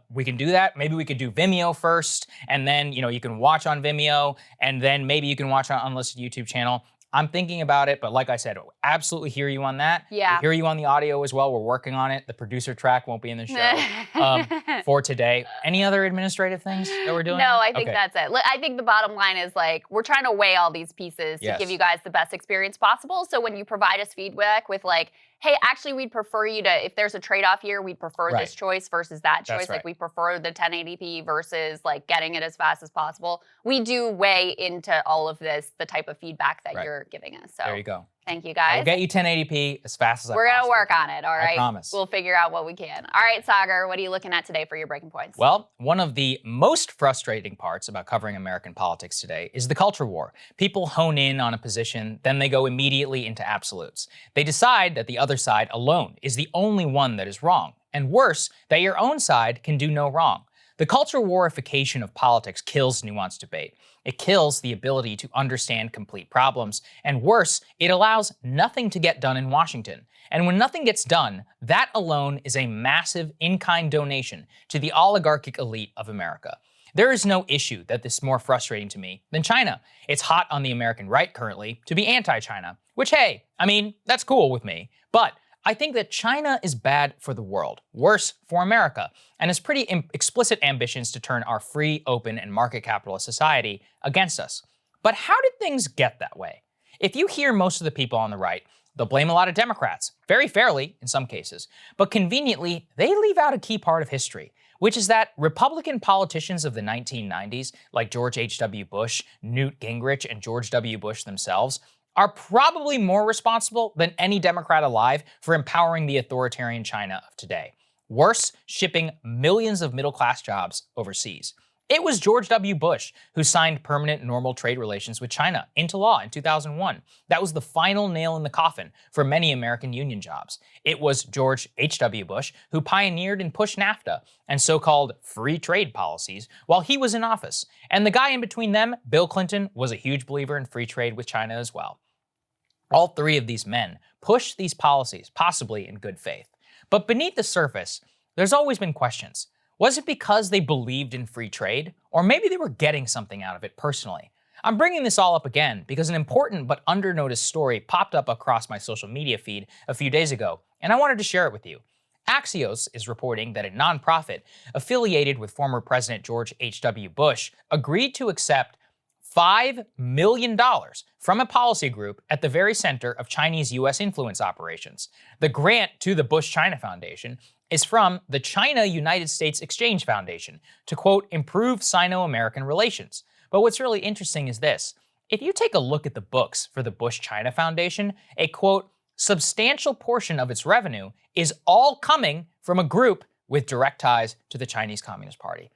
we can do that. Maybe we could do Vimeo first, and then, you know, you can watch on Vimeo, and then maybe you can watch on unlisted YouTube channel. I'm thinking about it, but like I said, absolutely hear you on that. Yeah. We hear you on the audio as well. We're working on it. The producer track won't be in the show for today. Any other administrative things that we're doing? No, I think that's it. I think the bottom line is, like, we're trying to weigh all these pieces to give you guys the best experience possible. So when you provide us feedback with, like, hey, actually, we'd prefer you to, if there's a trade-off here, we'd prefer this choice versus that choice. Like, we prefer the 1080p versus, like, getting it as fast as possible. We do weigh into all of this, the type of feedback that you're giving us. So there you go. Thank you, guys. We'll get you 1080p as fast as We're going to work on it, all right? I promise. We'll figure out what we can. All right, Sagar, what are you looking at today for your breaking points? Well, one of the most frustrating parts about covering American politics today is the culture war. People hone in on a position, then they go immediately into absolutes. They decide that the other side alone is the only one that is wrong. And worse, that your own side can do no wrong. The culture warification of politics kills nuanced debate. It kills the ability to understand complete problems. And worse, it allows nothing to get done in Washington. And when nothing gets done, that alone is a massive in-kind donation to the oligarchic elite of America. There is no issue that is more frustrating to me than China. It's hot on the American right currently to be anti-China, which, hey, I mean, that's cool with me. But I think that China is bad for the world, worse for America, and has pretty explicit ambitions to turn our free, open, and market capitalist society against us. But how did things get that way? If you hear most of the people on the right, they'll blame a lot of Democrats, very fairly in some cases, but conveniently, they leave out a key part of history, which is that Republican politicians of the 1990s, like George H.W. Bush, Newt Gingrich, and George W. Bush themselves, are probably more responsible than any Democrat alive for empowering the authoritarian China of today. Worse, shipping millions of middle-class jobs overseas. It was George W. Bush who signed permanent normal trade relations with China into law in 2001. That was the final nail in the coffin for many American union jobs. It was George H.W. Bush who pioneered and pushed NAFTA and so-called free trade policies while he was in office. And the guy in between them, Bill Clinton, was a huge believer in free trade with China as well. All three of these men pushed these policies, possibly in good faith. But beneath the surface, there's always been questions. Was it because they believed in free trade? Or maybe they were getting something out of it personally? I'm bringing this all up again because an important but under-noticed story popped up across my social media feed a few days ago, and I wanted to share it with you. Axios is reporting that a nonprofit affiliated with former President George H.W. Bush agreed to accept $5 million from a policy group at the very center of Chinese U.S. influence operations. The grant to the Bush-China Foundation is from the China-United States Exchange Foundation to, quote, improve Sino-American relations. But what's really interesting is this. If you take a look at the books for the Bush-China Foundation, a, quote, substantial portion of its revenue is all coming from a group with direct ties to the Chinese Communist Party.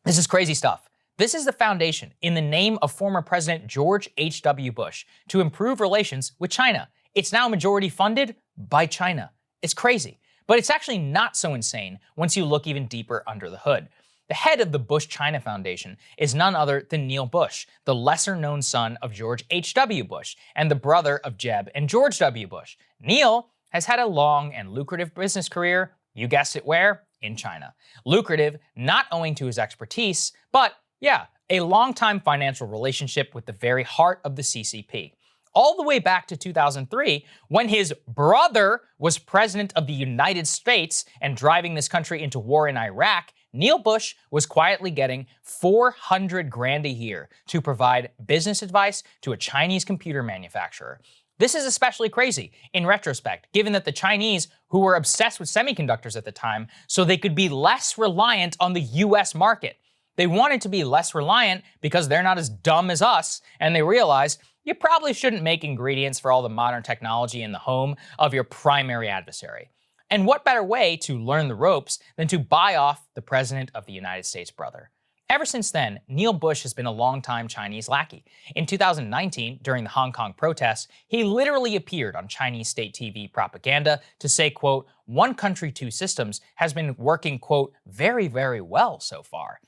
This is crazy stuff. This is the foundation in the name of former President George H.W. Bush to improve relations with China. It's now majority funded by China. It's crazy, but it's actually not so insane once you look even deeper under the hood. The head of the Bush-China Foundation is none other than Neil Bush, the lesser-known son of George H.W. Bush and the brother of Jeb and George W. Bush. Neil has had a long and lucrative business career, you guessed it where? In China. Lucrative not owing to his expertise, but yeah, a long-time financial relationship with the very heart of the CCP. All the way back to 2003, when his brother was president of the United States and driving this country into war in Iraq, Neil Bush was quietly getting $400 grand a year to provide business advice to a Chinese computer manufacturer. This is especially crazy in retrospect, given that the Chinese, who were obsessed with semiconductors at the time, so they could be less reliant on the US market. They wanted to be less reliant because they're not as dumb as us, and they realized you probably shouldn't make ingredients for all the modern technology in the home of your primary adversary. And what better way to learn the ropes than to buy off the President of the United States brother? Ever since then, Neil Bush has been a longtime Chinese lackey. In 2019, during the Hong Kong protests, he literally appeared on Chinese state TV propaganda to say, quote, "One country, two systems has been working, quote, very, very well so far."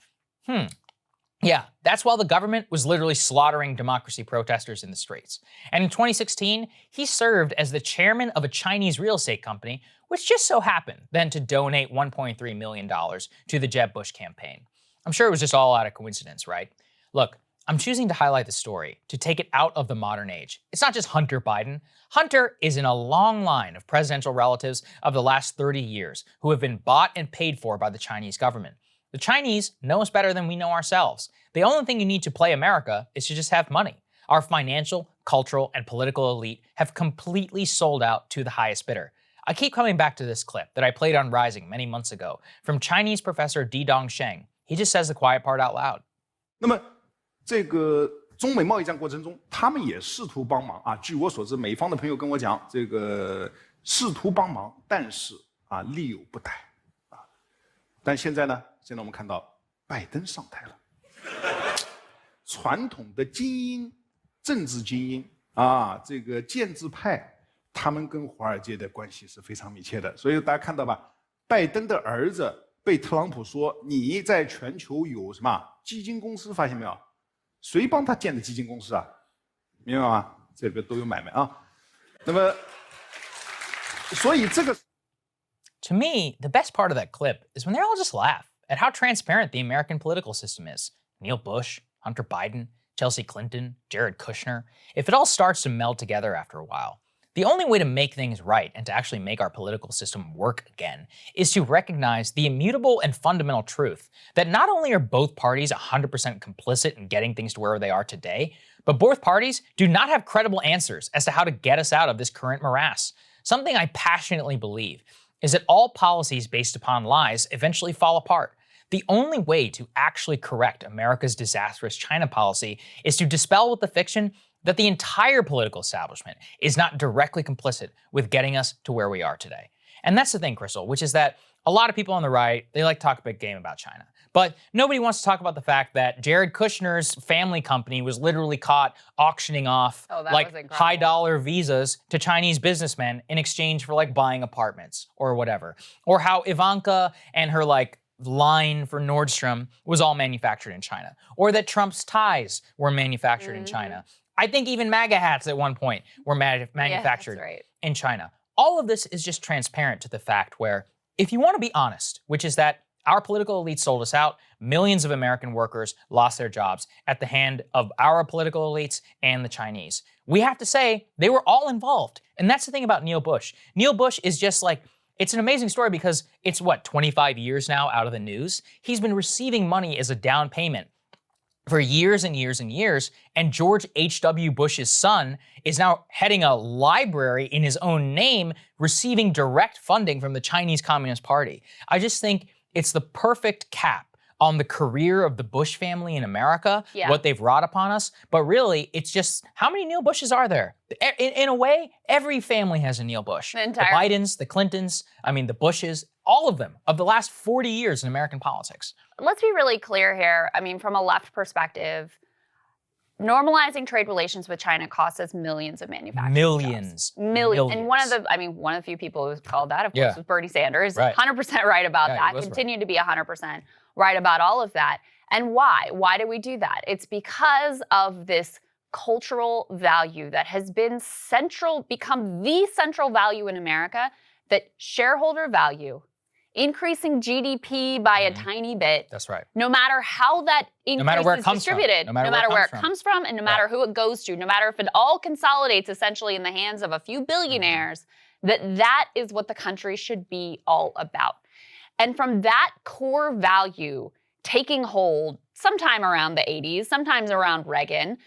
Yeah, that's while the government was literally slaughtering democracy protesters in the streets. And in 2016, he served as the chairman of a Chinese real estate company, which just so happened then to donate $1.3 million to the Jeb Bush campaign. I'm sure it was just all out of coincidence, right? Look, I'm choosing to highlight the story to take it out of the modern age. It's not just Hunter Biden. Hunter is in a long line of presidential relatives of the last 30 years who have been bought and paid for by the Chinese government. The Chinese know us better than we know ourselves. The only thing you need to play America is to just have money. Our financial, cultural, and political elite have completely sold out to the highest bidder. I keep coming back to this clip that I played on Rising many months ago from Chinese professor Didong Sheng. He just says the quiet part out loud. 那么，这个中美贸易战过程中，他们也试图帮忙啊。据我所知，美方的朋友跟我讲，这个试图帮忙，但是啊，力有不逮啊。但现在呢，现在我们看到拜登上台了，传统的精英、政治精英啊，这个建制派，他们跟华尔街的关系是非常密切的。所以大家看到吧，拜登的儿子被特朗普说你在全球有什么基金公司，发现没有？谁帮他建的基金公司啊？明白吗？这里边都有买卖啊。那么，所以这个。To me, the best part of that clip is when they all just laugh at how transparent the American political system is. Neil Bush, Hunter Biden, Chelsea Clinton, Jared Kushner. If it all starts to meld together after a while, the only way to make things right and to actually make our political system work again is to recognize the immutable and fundamental truth that not only are both parties 100% complicit in getting things to where they are today, but both parties do not have credible answers as to how to get us out of this current morass. Something I passionately believe is that all policies based upon lies eventually fall apart. The only way to actually correct America's disastrous China policy is to dispel with the fiction that the entire political establishment is not directly complicit with getting us to where we are today. And that's the thing, Crystal, which is that a lot of people on the right, they like to talk a big game about China. But nobody wants to talk about the fact that Jared Kushner's family company was literally caught auctioning off like high-dollar visas to Chinese businessmen in exchange for like buying apartments or whatever. Or how Ivanka and her like line for Nordstrom was all manufactured in China. Or that Trump's ties were manufactured in China. I think even MAGA hats at one point were manufactured in China. All of this is just transparent to the fact where, if you want to be honest, which is that our political elite sold us out, millions of American workers lost their jobs at the hand of our political elites and the Chinese. We have to say they were all involved. And that's the thing about Neil Bush. Neil Bush is just like, it's an amazing story because it's 25 years now out of the news. He's been receiving money as a down payment for years and years and years, and George H.W. Bush's son is now heading a library in his own name, receiving direct funding from the Chinese Communist Party. I just think it's the perfect cap on the career of the Bush family in America, what they've wrought upon us. But really, it's just, how many Neil Bushes are there? In a way, every family has a Neil Bush. The Bidens, the Clintons, the Bushes, all of them, of the last 40 years in American politics. Let's be really clear here. From a left perspective, normalizing trade relations with China costs us millions of manufacturing Millions. Millions. And one of the few people who called that, of course, was Bernie Sanders. 100% right about that. Continued to be 100% right about all of that. And why? Why do we do that? It's because of this cultural value that has been become the central value in America, that shareholder value, increasing GDP by a tiny bit. That's right. No matter how that increase is distributed, no matter where it comes from, and no matter who it goes to, no matter if it all consolidates essentially in the hands of a few billionaires, that is what the country should be all about. And from that core value taking hold sometime around the 80s, sometimes around Reagan,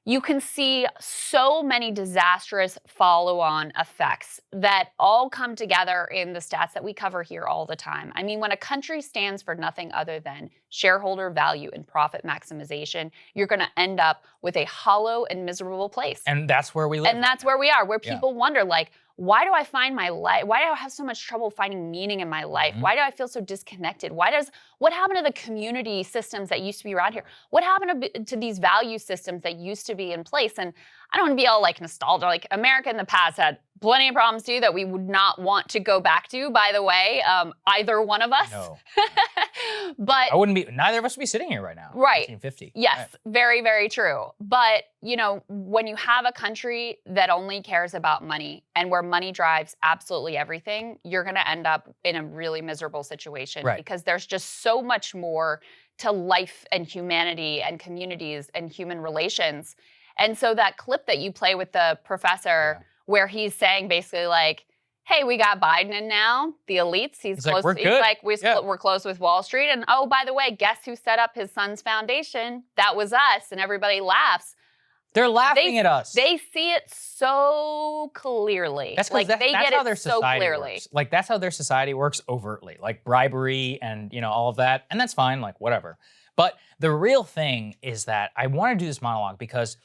you can see so many disastrous follow-on effects that all come together in the stats that we cover here all the time. When a country stands for nothing other than shareholder value and profit maximization, you're going to end up with a hollow and miserable place. And that's where we live. And that's where we are, where people wonder, why do I find my life? Why do I have so much trouble finding meaning in my life? Why do I feel so disconnected? What happened to the community systems that used to be around here? What happened to these value systems that used to be in place? And I don't want to be all like nostalgia. Like America in the past had plenty of problems too that we would not want to go back to, by the way, either one of us. No. But neither of us would be sitting here right now. Right. 1950. Yes, Right. very, very true. But, when you have a country that only cares about money and where money drives absolutely everything, you're going to end up in a really miserable situation because there's just so much more to life and humanity and communities and human relations. And so that clip that you play with the professor where he's saying basically like, hey, we got Biden in now, the elites. He's close. Like, we're good. He's like, we're close with Wall Street. And oh, by the way, guess who set up his son's foundation? That was us. And everybody laughs. They're laughing at us. They see it so clearly. That's like that's they how get their it so society clearly. works. Like that's how their society works overtly, like bribery and all of that, and that's fine, like whatever. But the real thing is that I want to do this monologue because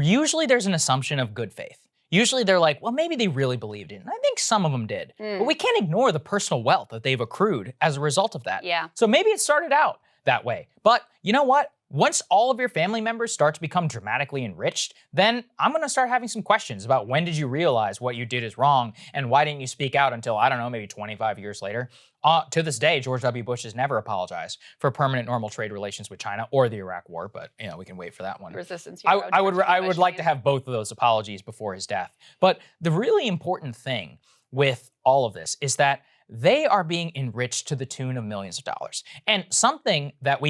usually there's an assumption of good faith. Usually they're like, well, maybe they really believed it. And I think some of them did. But we can't ignore the personal wealth that they've accrued as a result of that. Yeah. So maybe it started out that way. But you know what? Once all of your family members start to become dramatically enriched, then I'm going to start having some questions about when did you realize what you did is wrong and why didn't you speak out until, I don't know, maybe 25 years later. To this day, George W. Bush has never apologized for permanent normal trade relations with China or the Iraq War, but we can wait for that one. Resistance. I would like to have both of those apologies before his death. But the really important thing with all of this is that they are being enriched to the tune of millions of dollars. And something that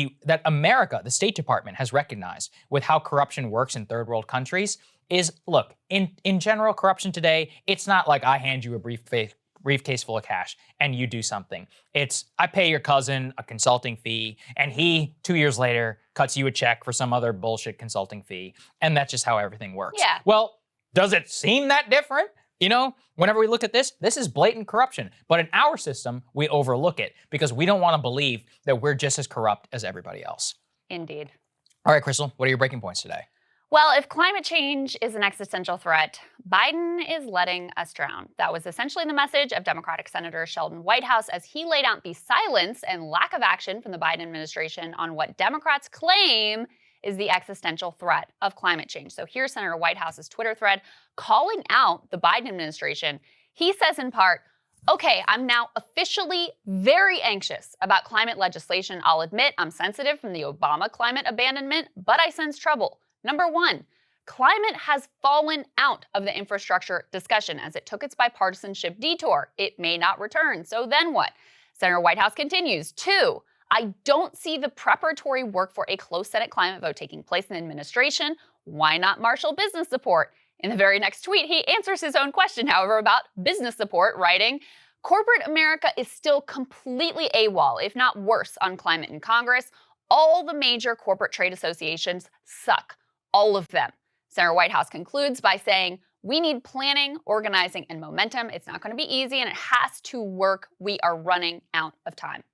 America, the State Department, has recognized with how corruption works in third world countries is, look, in general corruption today, it's not like I hand you a briefcase full of cash and you do something. It's I pay your cousin a consulting fee and he 2 years later cuts you a check for some other bullshit consulting fee. And that's just how everything works. Yeah. Well, does it seem that different? Whenever we look at this is blatant corruption. But in our system, we overlook it because we don't want to believe that we're just as corrupt as everybody else. Indeed. All right, Crystal, what are your breaking points today? Well, if climate change is an existential threat, Biden is letting us drown. That was essentially the message of Democratic Senator Sheldon Whitehouse as he laid out the silence and lack of action from the Biden administration on what Democrats claim is the existential threat of climate change. So here's Senator Whitehouse's Twitter thread calling out the Biden administration. He says in part, okay, I'm now officially very anxious about climate legislation. I'll admit I'm sensitive from the Obama climate abandonment, but I sense trouble. Number one, climate has fallen out of the infrastructure discussion as it took its bipartisanship detour. It may not return. So then what? Senator Whitehouse continues. Two, I don't see the preparatory work for a close Senate climate vote taking place in the administration. Why not marshal business support? In the very next tweet, he answers his own question, however, about business support, writing, corporate America is still completely AWOL, if not worse, on climate in Congress. All the major corporate trade associations suck. All of them. Senator Whitehouse concludes by saying, we need planning, organizing, and momentum. It's not going to be easy, and it has to work. We are running out of time.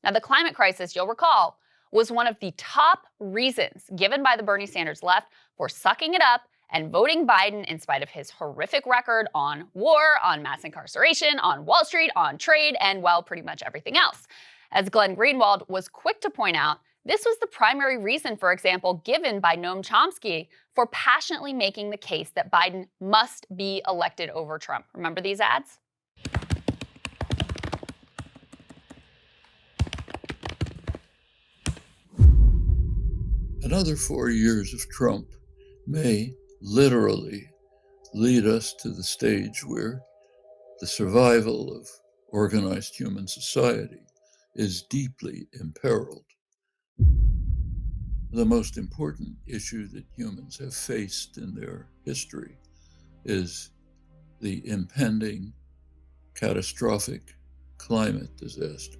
Now, the climate crisis, you'll recall, was one of the top reasons given by the Bernie Sanders left for sucking it up and voting Biden in spite of his horrific record on war, on mass incarceration, on Wall Street, on trade, and, well, pretty much everything else. As Glenn Greenwald was quick to point out, this was the primary reason, for example, given by Noam Chomsky for passionately making the case that Biden must be elected over Trump. Remember these ads? Another 4 years of Trump may literally lead us to the stage where the survival of organized human society is deeply imperiled. The most important issue that humans have faced in their history is the impending catastrophic climate disaster.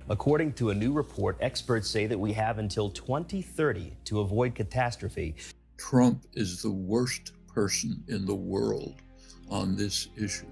According to a new report, experts say that we have until 2030 to avoid catastrophe. Trump is the worst person in the world on this issue.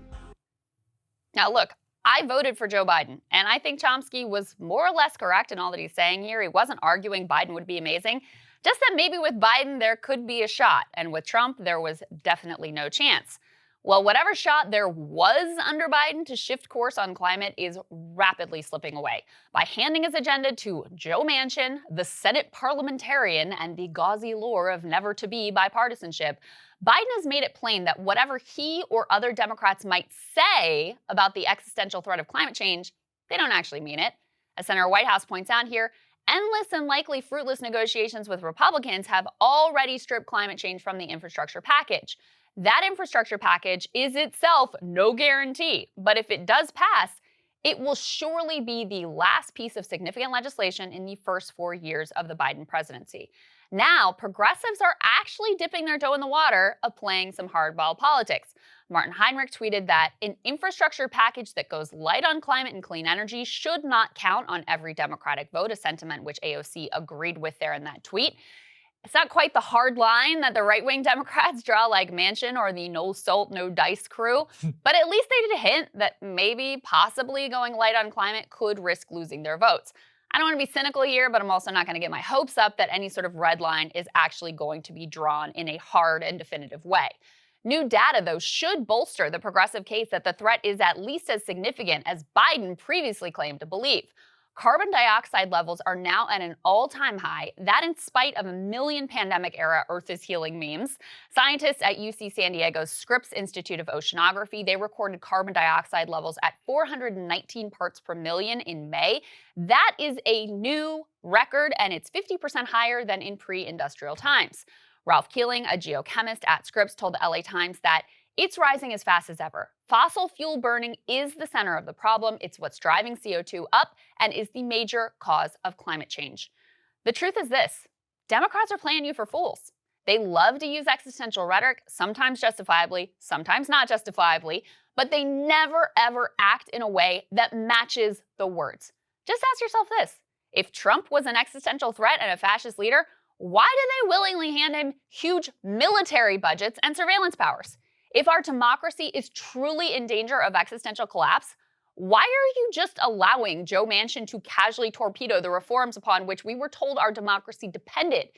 Now, look, I voted for Joe Biden, and I think Chomsky was more or less correct in all that he's saying here. He wasn't arguing Biden would be amazing, just that maybe with Biden there could be a shot, and with Trump there was definitely no chance. Well, whatever shot there was under Biden to shift course on climate is rapidly slipping away by handing his agenda to Joe Manchin, the Senate parliamentarian and the gauzy lure of never to be bipartisanship. Biden has made it plain that whatever he or other Democrats might say about the existential threat of climate change, they don't actually mean it. As Senator Whitehouse points out here, endless and likely fruitless negotiations with Republicans have already stripped climate change from the infrastructure package. That infrastructure package is itself no guarantee, but if it does pass, it will surely be the last piece of significant legislation in the first 4 years of the Biden presidency. Now, progressives are actually dipping their toe in the water of playing some hardball politics. Martin Heinrich tweeted that an infrastructure package that goes light on climate and clean energy should not count on every Democratic vote, a sentiment which AOC agreed with there in that tweet. It's not quite the hard line that the right-wing Democrats draw like Manchin or the no salt, no dice crew, but at least they did a hint that maybe, possibly going light on climate could risk losing their votes. I don't want to be cynical here, but I'm also not going to get my hopes up that any sort of red line is actually going to be drawn in a hard and definitive way. New data, though, should bolster the progressive case that the threat is at least as significant as Biden previously claimed to believe. Carbon dioxide levels are now at an all-time high, that in spite of a million pandemic-era Earth is healing memes. Scientists at UC San Diego's Scripps Institute of Oceanography, they recorded carbon dioxide levels at 419 parts per million in May. That is a new record, and it's 50% higher than in pre-industrial times. Ralph Keeling, a geochemist at Scripps, told the LA Times that it's rising as fast as ever. Fossil fuel burning is the center of the problem. It's what's driving CO2 up and is the major cause of climate change. The truth is this: Democrats are playing you for fools. They love to use existential rhetoric, sometimes justifiably, sometimes not justifiably, but they never ever act in a way that matches the words. Just ask yourself this: if Trump was an existential threat and a fascist leader, why did they willingly hand him huge military budgets and surveillance powers? If our democracy is truly in danger of existential collapse, why are you just allowing Joe Manchin to casually torpedo the reforms upon which we were told our democracy depended?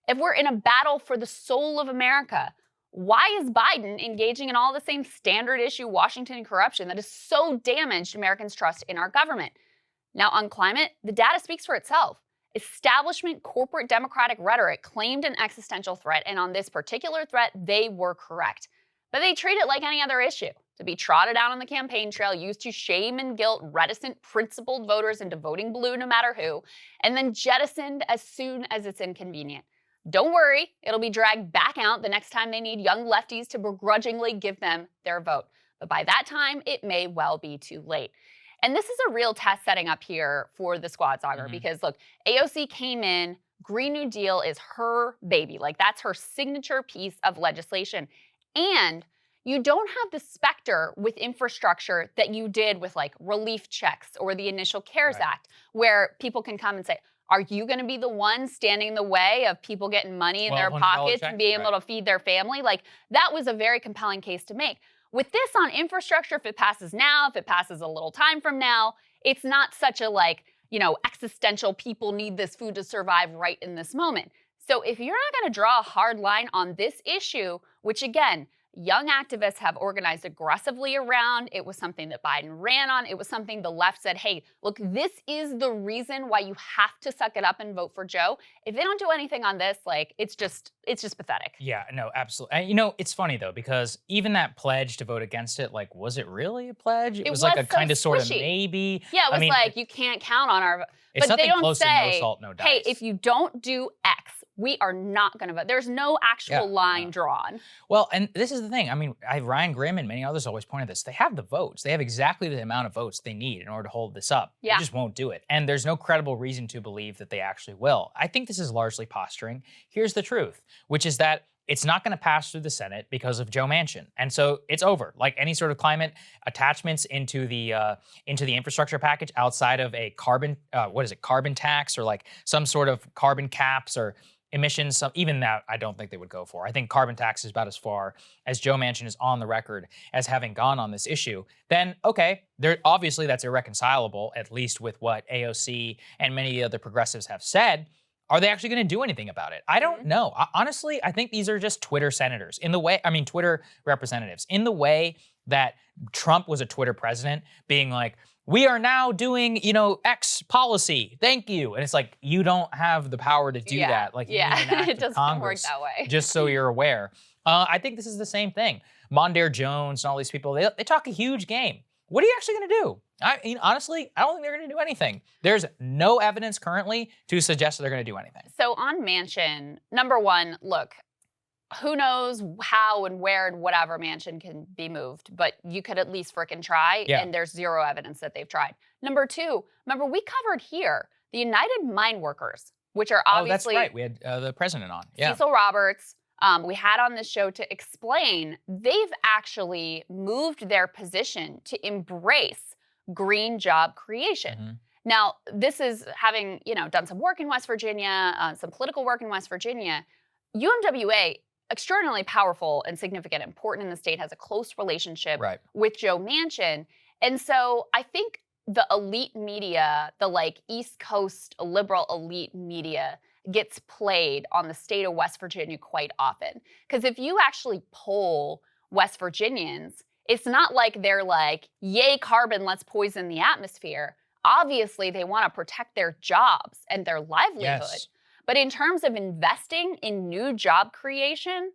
If we're in a battle for the soul of America, why is Biden engaging in all the same standard issue Washington corruption that has so damaged Americans' trust in our government? Now, on climate, the data speaks for itself. Establishment corporate Democratic rhetoric claimed an existential threat, and on this particular threat, they were correct. But they treat it like any other issue, to be trotted out on the campaign trail, used to shame and guilt reticent, principled voters into voting blue no matter who, and then jettisoned as soon as it's inconvenient. Don't worry, it'll be dragged back out the next time they need young lefties to begrudgingly give them their vote. But by that time, it may well be too late. And this is a real test setting up here for the squad saga, because look, AOC came in, Green New Deal is her baby. Like, that's her signature piece of legislation. And you don't have the specter with infrastructure that you did with like relief checks or the initial CARES Act, where people can come and say, are you going to be the one standing in the way of people getting money in their pockets and being able to feed their family? Like, that was a very compelling case to make. With this on infrastructure, if it passes now, if it passes a little time from now, it's not such a existential, people need this food to survive right in this moment. So if you're not going to draw a hard line on this issue, which again, young activists have organized aggressively around, it was something that Biden ran on, it was something the left said, hey, look, this is the reason why you have to suck it up and vote for Joe. If they don't do anything on this, like, it's just pathetic. Yeah, no, absolutely. And it's funny though, because even that pledge to vote against it, like, was it really a pledge? It was like a so kind of sort of maybe. Yeah, it was like, you can't count on our, it's but they don't close say, to no salt, no dice. hey, if you don't do X, we are not going to vote. There's no actual line drawn. Well, and this is the thing. I mean, Ryan Grimm and many others always pointed this. They have the votes. They have exactly the amount of votes they need in order to hold this up. Yeah. They just won't do it. And there's no credible reason to believe that they actually will. I think this is largely posturing. Here's the truth, which is that it's not going to pass through the Senate because of Joe Manchin. And so it's over. Like any sort of climate attachments into the infrastructure package outside of a carbon tax or like some sort of carbon caps or emissions, even that I don't think they would go for. I think carbon tax is about as far as Joe Manchin is on the record as having gone on this issue. Then, okay, obviously that's irreconcilable, at least with what AOC and many other progressives have said. are they actually going to do anything about it? I don't know. Honestly, I think these are just Twitter senators Twitter representatives in the way that Trump was a Twitter president being like, we are now doing, X policy. Thank you. And it's like, you don't have the power to do that. Like, you need an act it of doesn't Congress, work that way. just so you're aware. I think this is the same thing. Mondaire Jones and all these people, they talk a huge game. What are you actually going to do? Honestly, I don't think they're going to do anything. There's no evidence currently to suggest that they're going to do anything. So on Manchin, number one, look, who knows how and where and whatever Manchin can be moved, but you could at least frickin' try, and there's zero evidence that they've tried. Number two, remember we covered here the United Mine Workers, which are obviously— Oh, that's right. We had the president on. Yeah. Cecil Roberts, we had on this show to explain they've actually moved their position to embrace green job creation. Now, this is having, done some work in West Virginia, some political work in West Virginia. UMWA, extraordinarily powerful and significant, important in the state, has a close relationship with Joe Manchin. And so I think the elite media, the East Coast liberal elite media, gets played on the state of West Virginia quite often. Because if you actually poll West Virginians, it's not like they're like, yay, carbon, let's poison the atmosphere. Obviously, they want to protect their jobs and their livelihood. Yes. But in terms of investing in new job creation,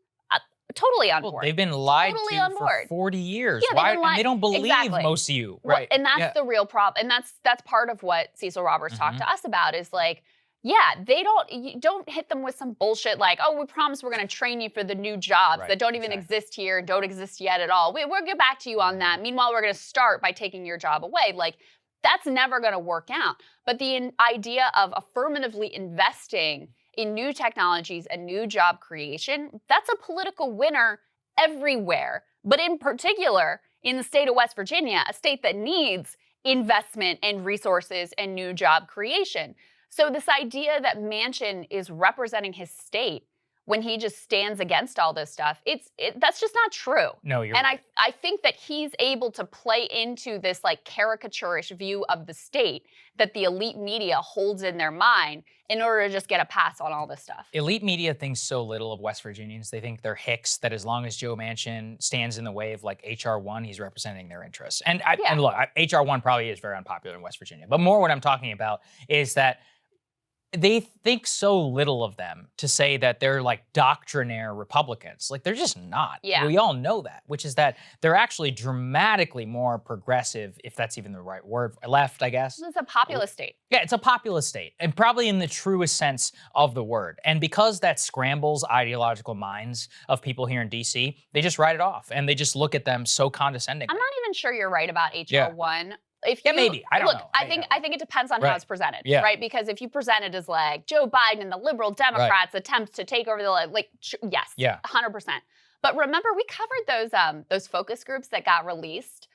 totally on board. They've been lied Totally to on board. for 40 years. Yeah, Why? And they don't believe most of you. Right. And that's the real problem. And that's part of what Cecil Roberts talked to us about is like, you don't hit them with some bullshit like, oh, we promise we're going to train you for the new jobs that don't even exist here and don't exist yet at all. We'll get back to you on that. Meanwhile, we're going to start by taking your job away. Like, that's never going to work out. But the idea of affirmatively investing in new technologies and new job creation, that's a political winner everywhere. But in particular, in the state of West Virginia, a state that needs investment and resources and new job creation. So this idea that Manchin is representing his state when he just stands against all this stuff, that's just not true. No, you're right. And I think that he's able to play into this caricaturish view of the state that the elite media holds in their mind in order to just get a pass on all this stuff. Elite media thinks so little of West Virginians. They think they're hicks, that as long as Joe Manchin stands in the way of H.R. 1, he's representing their interests. And look, H.R. 1 probably is very unpopular in West Virginia. But more what I'm talking about is that they think so little of them to say that they're doctrinaire Republicans. They're just not. Yeah. We all know that, which is that they're actually dramatically more progressive, if that's even the right word, left, I guess. It's a populist state. Yeah, it's a populist state, and probably in the truest sense of the word. And because that scrambles ideological minds of people here in D.C., they just write it off, and they just look at them so condescendingly. I'm not even sure you're right about H.R. 1. Maybe. I don't know. I think it depends on how it's presented, Yeah. right? Because if you present it as Joe Biden and the liberal Democrats' attempts to take over the yes, 100%. But remember, we covered those focus groups that got released.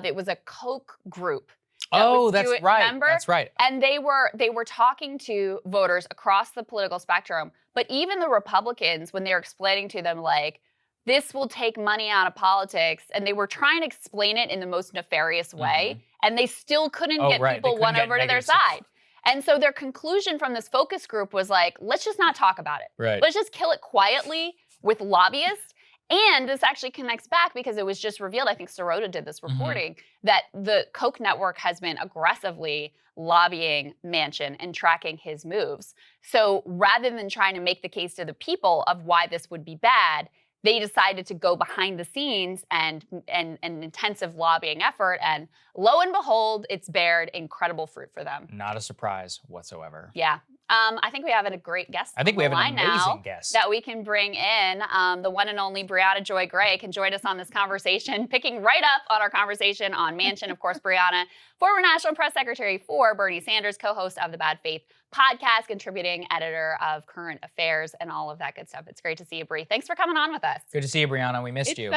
It was a Koch group. That's right. Remember? That's right. And they were talking to voters across the political spectrum. But even the Republicans, when they were explaining to them this will take money out of politics. And they were trying to explain it in the most nefarious way. And they still couldn't get people won over to their side. And so their conclusion from this focus group was let's just not talk about it. Right. Let's just kill it quietly with lobbyists. And this actually connects back because it was just revealed, I think Sirota did this reporting, that the Koch network has been aggressively lobbying Manchin and tracking his moves. So rather than trying to make the case to the people of why this would be bad, they decided to go behind the scenes and an intensive lobbying effort. And lo and behold, it's bared incredible fruit for them. Not a surprise whatsoever. Yeah. I think we have a great guest. I think we have an amazing now guest that we can bring in. The one and only Brianna Joy Gray can join us on this conversation, picking right up on our conversation on Manchin. Of course, Brianna, former National Press Secretary for Bernie Sanders, co-host of the Bad Faith podcast, contributing editor of Current Affairs, and all of that good stuff. It's great to see you, Bri. Thanks for coming on with us. Good to see you, Brianna. We missed you.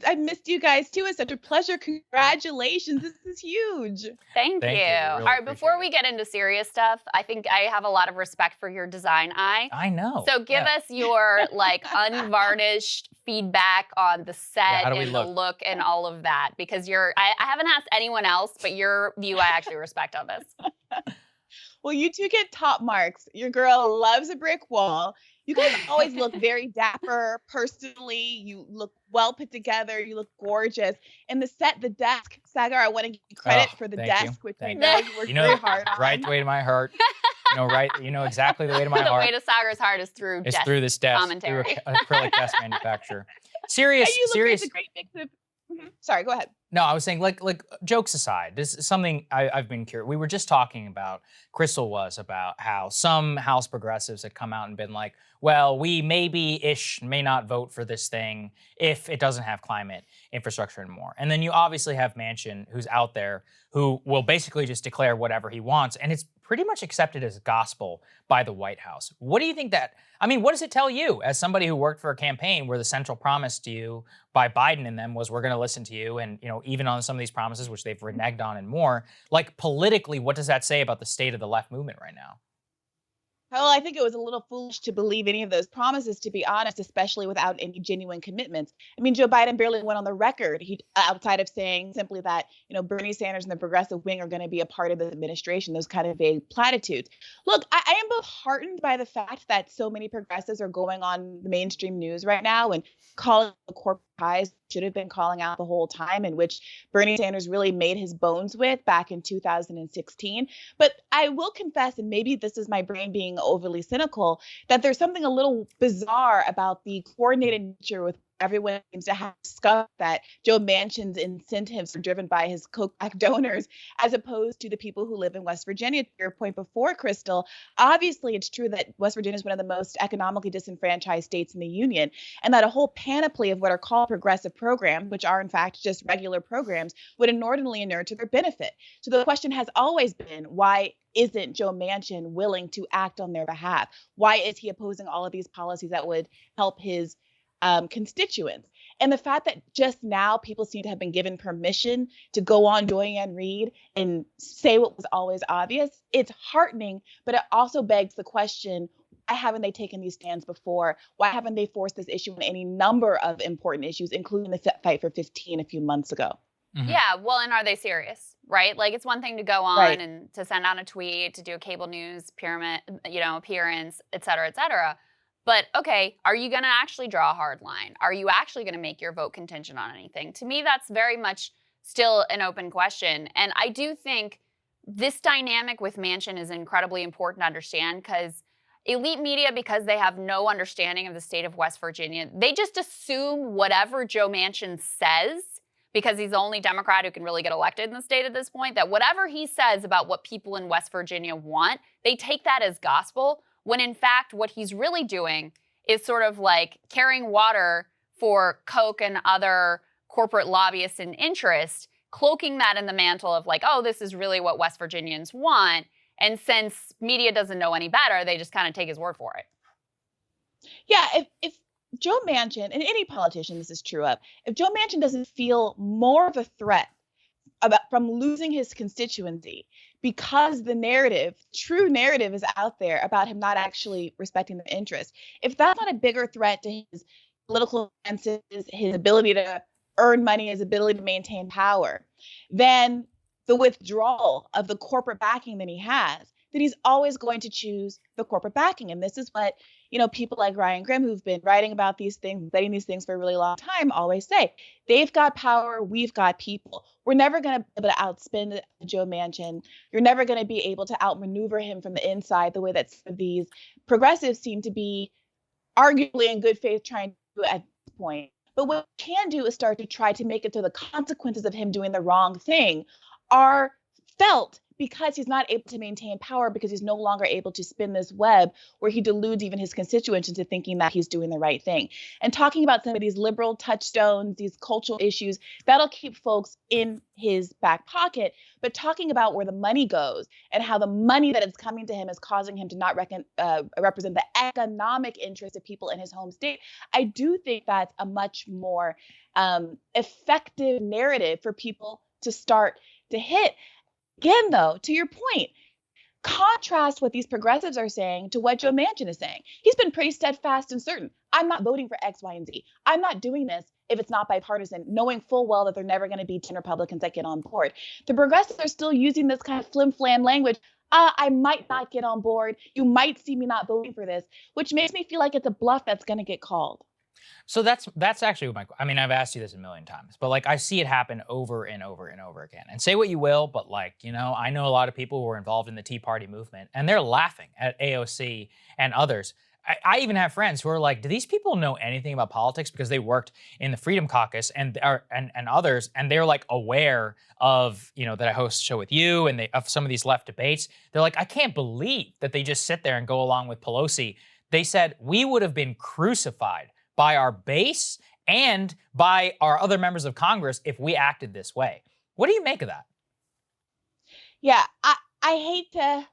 I missed you guys too. It's such a pleasure. Congratulations. This is huge. Thank you. Really all right, before we get into serious stuff, I think I have a lot of respect for your design eye. I know. So give us your unvarnished feedback on the set and the look and all of that, because I haven't asked anyone else, but your view I actually respect on this. Well, you two get top marks. Your girl loves a brick wall. You guys always look very dapper personally. You look well put together. You look gorgeous. And the set, the desk, Sagar, I want to give you credit for the thank you. desk, which I Thank know you. you worked You know, very hard on. right the way to my heart. You know exactly the way to my The heart. way to Sagar's heart is through It's desk through this desk, commentary. through an acrylic desk manufacturer. And Serious. you look like a great mix of. Sorry, go ahead. No, I was saying, like jokes aside, this is something I've been curious. We were just talking about, Crystal was about how some House progressives had come out and been like, well, we maybe-ish may not vote for this thing if it doesn't have climate infrastructure anymore. And then you obviously have Manchin, who's out there, who will basically just declare whatever he wants. And it's pretty much accepted as gospel by the White House. What do you think what does it tell you as somebody who worked for a campaign where the central promise to you by Biden and them was, we're going to listen to you, and even on some of these promises, which they've reneged on and more, like politically, what does that say about the state of the left movement right now? Well, I think it was a little foolish to believe any of those promises, to be honest, especially without any genuine commitments. I mean, Joe Biden barely went on the record, outside of saying simply that, Bernie Sanders and the progressive wing are going to be a part of the administration, those kind of vague platitudes. Look, I am both heartened by the fact that so many progressives are going on the mainstream news right now and calling the corporate ties should have been calling out the whole time, in which Bernie Sanders really made his bones with back in 2016. But I will confess, and maybe this is my brain being overly cynical, that there's something a little bizarre about the coordinated nature with everyone seems to have discussed that Joe Manchin's incentives are driven by his Koch donors, as opposed to the people who live in West Virginia. To your point before, Crystal, obviously it's true that West Virginia is one of the most economically disenfranchised states in the union, and that a whole panoply of what are called progressive programs, which are in fact just regular programs, would inordinately inure to their benefit. So the question has always been, why isn't Joe Manchin willing to act on their behalf? Why is he opposing all of these policies that would help his constituents? And the fact that just now people seem to have been given permission to go on Joy-Ann Reid and say what was always obvious, it's heartening, but it also begs the question, why haven't they taken these stands before? Why haven't they forced this issue on any number of important issues, including the fight for 15 a few months ago? Mm-hmm. Yeah, well, and are they serious, right? Like, it's one thing to go on and to send out a tweet, to do a cable news appearance, et cetera, et cetera. But okay, are you going to actually draw a hard line? Are you actually going to make your vote contingent on anything? To me, that's very much still an open question. And I do think this dynamic with Manchin is incredibly important to understand, because elite media, because they have no understanding of the state of West Virginia, they just assume whatever Joe Manchin says, because he's the only Democrat who can really get elected in the state at this point, that whatever he says about what people in West Virginia want, they take that as gospel, when in fact what he's really doing is sort of like carrying water for Koch and other corporate lobbyists and interests, cloaking that in the mantle of like, oh, this is really what West Virginians want. And since media doesn't know any better, they just kind of take his word for it. Yeah, if Joe Manchin, and any politician this is true of, if Joe Manchin doesn't feel more of a threat from losing his constituency because the true narrative is out there about him not actually respecting their interests, if that's not a bigger threat to his political advances, his ability to earn money, his ability to maintain power, then the withdrawal of the corporate backing that he has, then he's always going to choose the corporate backing. And this is what, people like Ryan Grimm, who've been writing about these things, studying these things for a really long time, always say, they've got power, we've got people. We're never going to be able to outspin Joe Manchin. You're never going to be able to outmaneuver him from the inside the way that some of these progressives seem to be arguably in good faith trying to do at this point. But what we can do is start to try to make it so the consequences of him doing the wrong thing are felt, because he's not able to maintain power, because he's no longer able to spin this web where he deludes even his constituents into thinking that he's doing the right thing. And talking about some of these liberal touchstones, these cultural issues, that'll keep folks in his back pocket. But talking about where the money goes and how the money that is coming to him is causing him to not represent the economic interests of people in his home state, I do think that's a much more effective narrative for people to start to hit. Again, though, to your point, contrast what these progressives are saying to what Joe Manchin is saying. He's been pretty steadfast and certain. I'm not voting for X, Y, and Z. I'm not doing this if it's not bipartisan, knowing full well that they're never going to be 10 Republicans that get on board. The progressives are still using this kind of flim-flam language. I might not get on board. You might see me not voting for this, which makes me feel like it's a bluff that's going to get called. So that's actually what I mean, I've asked you this a million times, but like I see it happen over and over and over again. And say what you will, but like, you know, I know a lot of people who are involved in the Tea Party movement and they're laughing at AOC and others. I even have friends who are like, do these people know anything about politics because they worked in the Freedom Caucus and others, and they're like aware of, you know, that I host a show with you and of some of these left debates. They're like, I can't believe that they just sit there and go along with Pelosi. They said we would have been crucified by our base and by our other members of Congress if we acted this way. What do you make of that? Yeah, I hate to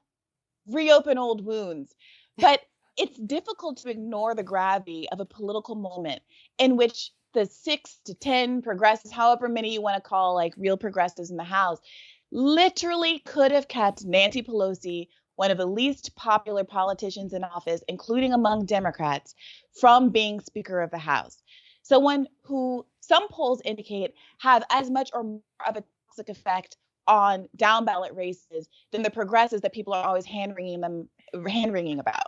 reopen old wounds, but it's difficult to ignore the gravity of a political moment in which the 6 to 10 progressives, however many you want to call like real progressives in the House, literally could have kept Nancy Pelosi, one of the least popular politicians in office, including among Democrats, from being Speaker of the House. Someone who some polls indicate have as much or more of a toxic effect on down ballot races than the progressives that people are always hand wringing about.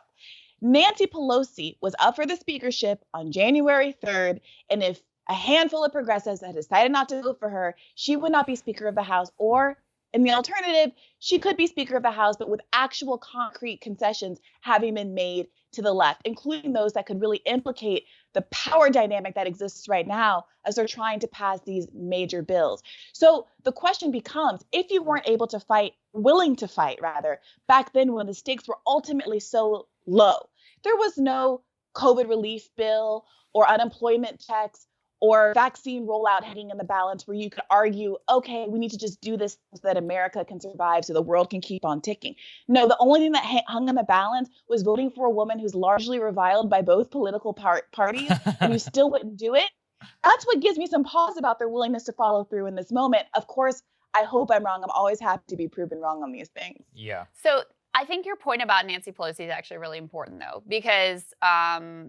Nancy Pelosi was up for the speakership on January 3rd, and if a handful of progressives had decided not to vote for her, she would not be Speaker of the House, or in the alternative, she could be Speaker of the House, but with actual concrete concessions having been made to the left, including those that could really implicate the power dynamic that exists right now as they're trying to pass these major bills. So the question becomes, if you weren't able to fight, willing to fight rather, back then when the stakes were ultimately so low, there was no COVID relief bill or unemployment checks or vaccine rollout hanging in the balance where you could argue, okay, we need to just do this so that America can survive so the world can keep on ticking. No, the only thing that hung in the balance was voting for a woman who's largely reviled by both political parties, and you still wouldn't do it. That's what gives me some pause about their willingness to follow through in this moment. Of course, I hope I'm wrong. I'm always happy to be proven wrong on these things. Yeah. So I think your point about Nancy Pelosi is actually really important, though, because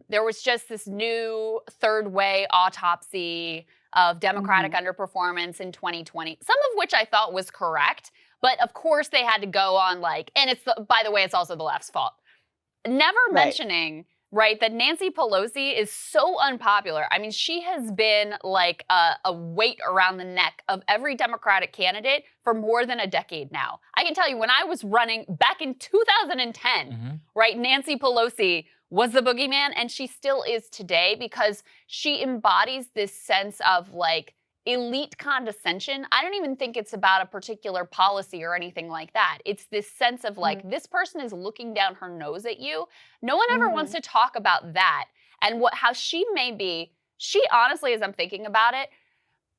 there was just this new third way autopsy of Democratic underperformance in 2020, some of which I thought was correct. But of course, they had to go on like, and by the way, it's also the left's fault. Never mentioning, right, that Nancy Pelosi is so unpopular. I mean, she has been like a weight around the neck of every Democratic candidate for more than a decade now. I can tell you, when I was running back in 2010, right, Nancy Pelosi was the boogeyman, and she still is today because she embodies this sense of like elite condescension. I don't even think it's about a particular policy or anything like that. It's this sense of like, this person is looking down her nose at you. No one ever wants to talk about that. And how she may be, she honestly, as I'm thinking about it,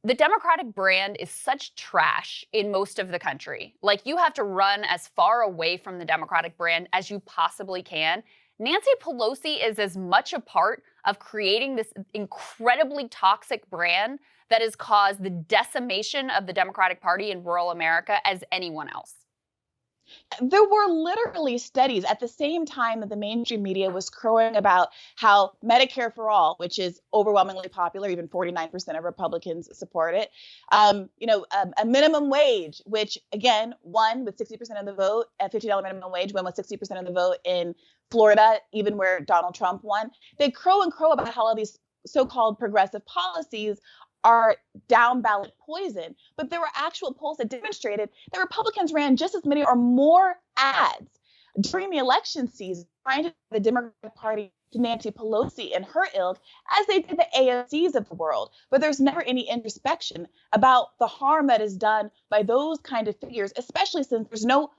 the Democratic brand is such trash in most of the country. Like, you have to run as far away from the Democratic brand as you possibly can. Nancy Pelosi is as much a part of creating this incredibly toxic brand that has caused the decimation of the Democratic Party in rural America as anyone else. There were literally studies at the same time that the mainstream media was crowing about how Medicare for All, which is overwhelmingly popular, even 49% of Republicans support it, a minimum wage, which again, won with 60% of the vote, a $50 minimum wage won with 60% of the vote in Florida, even where Donald Trump won. They crow about how all these so-called progressive policies are down ballot poison. But there were actual polls that demonstrated that Republicans ran just as many or more ads during the election season trying to the Democratic Party to Nancy Pelosi and her ilk as they did the AOCs of the world. But there's never any introspection about the harm that is done by those kind of figures, especially since there's no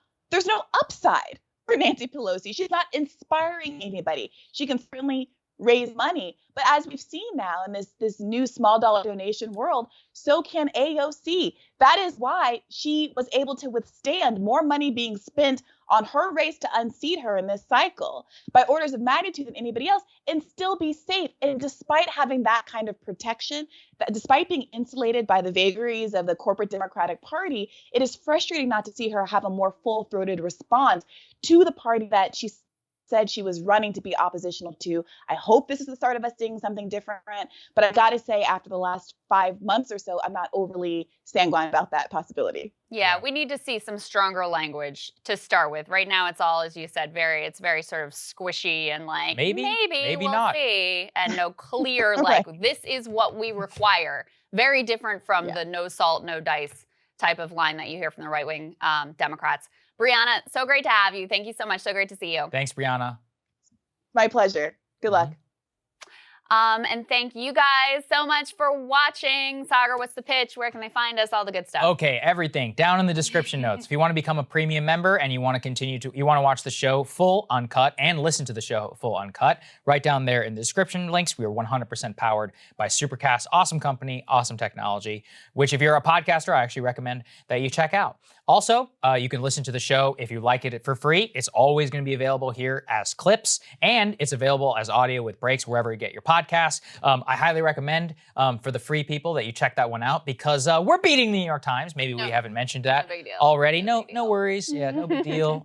upside for Nancy Pelosi. She's not inspiring anybody. She can certainly raise money. But as we've seen now in this new small dollar donation world, so can AOC. That is why she was able to withstand more money being spent on her race to unseat her in this cycle by orders of magnitude than anybody else and still be safe. And despite having that kind of protection, despite being insulated by the vagaries of the corporate Democratic Party, it is frustrating not to see her have a more full-throated response to the party that she said she was running to be oppositional to. I hope this is the start of us seeing something different. But I got to say, after the last 5 months or so, I'm not overly sanguine about that possibility. Yeah, we need to see some stronger language to start with. Right now, it's all, as you said, it's very sort of squishy and like, maybe we'll not. see. And no clear, Right. like, this is what we require. Very different from the no salt, no dice type of line that you hear from the right-wing Democrats. Brianna, so great to have you. Thank you so much. So great to see you. Thanks, Brianna. My pleasure. Good luck. And thank you guys so much for watching. Sagar, what's the pitch? Where can they find us? All the good stuff. Okay, everything down in the description notes. If you want to become a premium member and you want to watch the show full uncut and listen to the show full uncut, right down there in the description links. We are 100% powered by Supercast. Awesome company, awesome technology, which if you're a podcaster, I actually recommend that you check out. Also, you can listen to the show if you like it for free. It's always going to be available here as clips, and it's available as audio with breaks wherever you get your podcasts. I highly recommend for the free people that you check that one out because we're beating the New York Times. Maybe we haven't mentioned that already. No worries. Yeah, no big deal.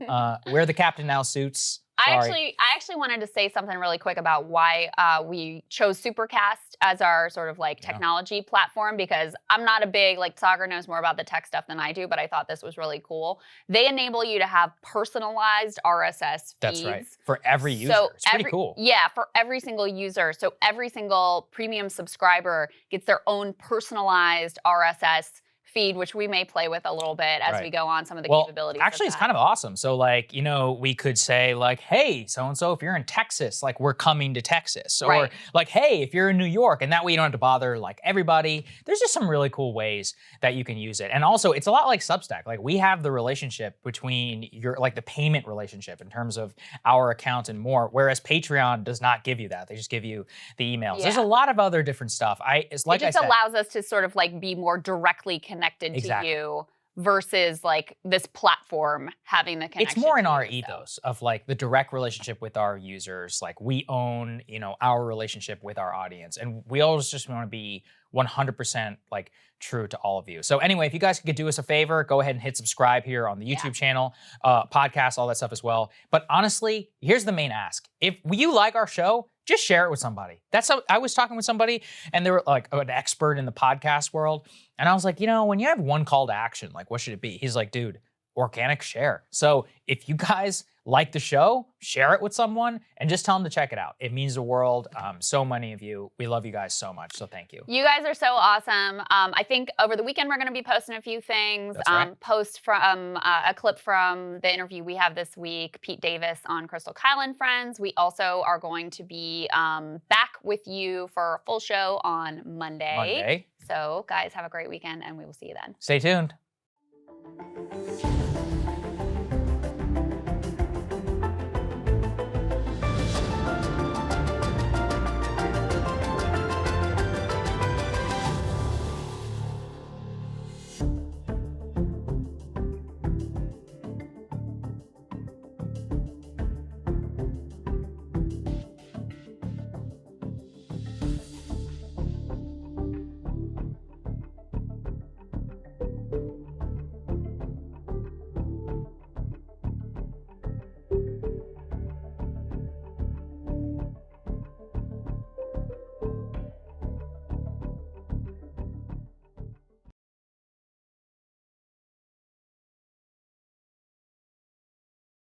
We're the Captain Now suits. Sorry. I actually wanted to say something really quick about why we chose Supercast as our sort of like technology platform, because I'm not a big, like Sagar knows more about the tech stuff than I do, but I thought this was really cool. They enable you to have personalized RSS feeds. That's right. For every user. So it's pretty cool. Yeah, for every single user. So every single premium subscriber gets their own personalized RSS feed, which we may play with a little bit as we go on some of the capabilities. Actually, it's kind of awesome. So like, we could say like, hey, so-and-so, if you're in Texas, like we're coming to Texas. Or like, hey, if you're in New York, and that way you don't have to bother like everybody. There's just some really cool ways that you can use it. And also it's a lot like Substack. Like we have the relationship between the payment relationship in terms of our account and more, whereas Patreon does not give you that. They just give you the emails. There's a lot of other different stuff. It just allows us to sort of like be more directly connected to you versus like this platform having the connection. It's more in to our you, ethos of like the direct relationship with our users. Like we own, our relationship with our audience, and we always just want to be 100% like true to all of you. So anyway, if you guys could do us a favor, go ahead and hit subscribe here on the YouTube channel, podcast, all that stuff as well. But honestly, here's the main ask. If you like our show, just share it with somebody. I was talking with somebody and they were like an expert in the podcast world. And I was like, when you have one call to action, like what should it be? He's like, dude, organic share. So if you guys like the show, share it with someone and just tell them to check it out. It means the world. So many of you, we love you guys so much. So thank you. You guys are so awesome. I think over the weekend, we're going to be posting a few things. That's right. Post from a clip from the interview we have this week, Pete Davis on Crystal Kyle and Friends. We also are going to be back with you for a full show on Monday. So guys, have a great weekend and we will see you then. Stay tuned.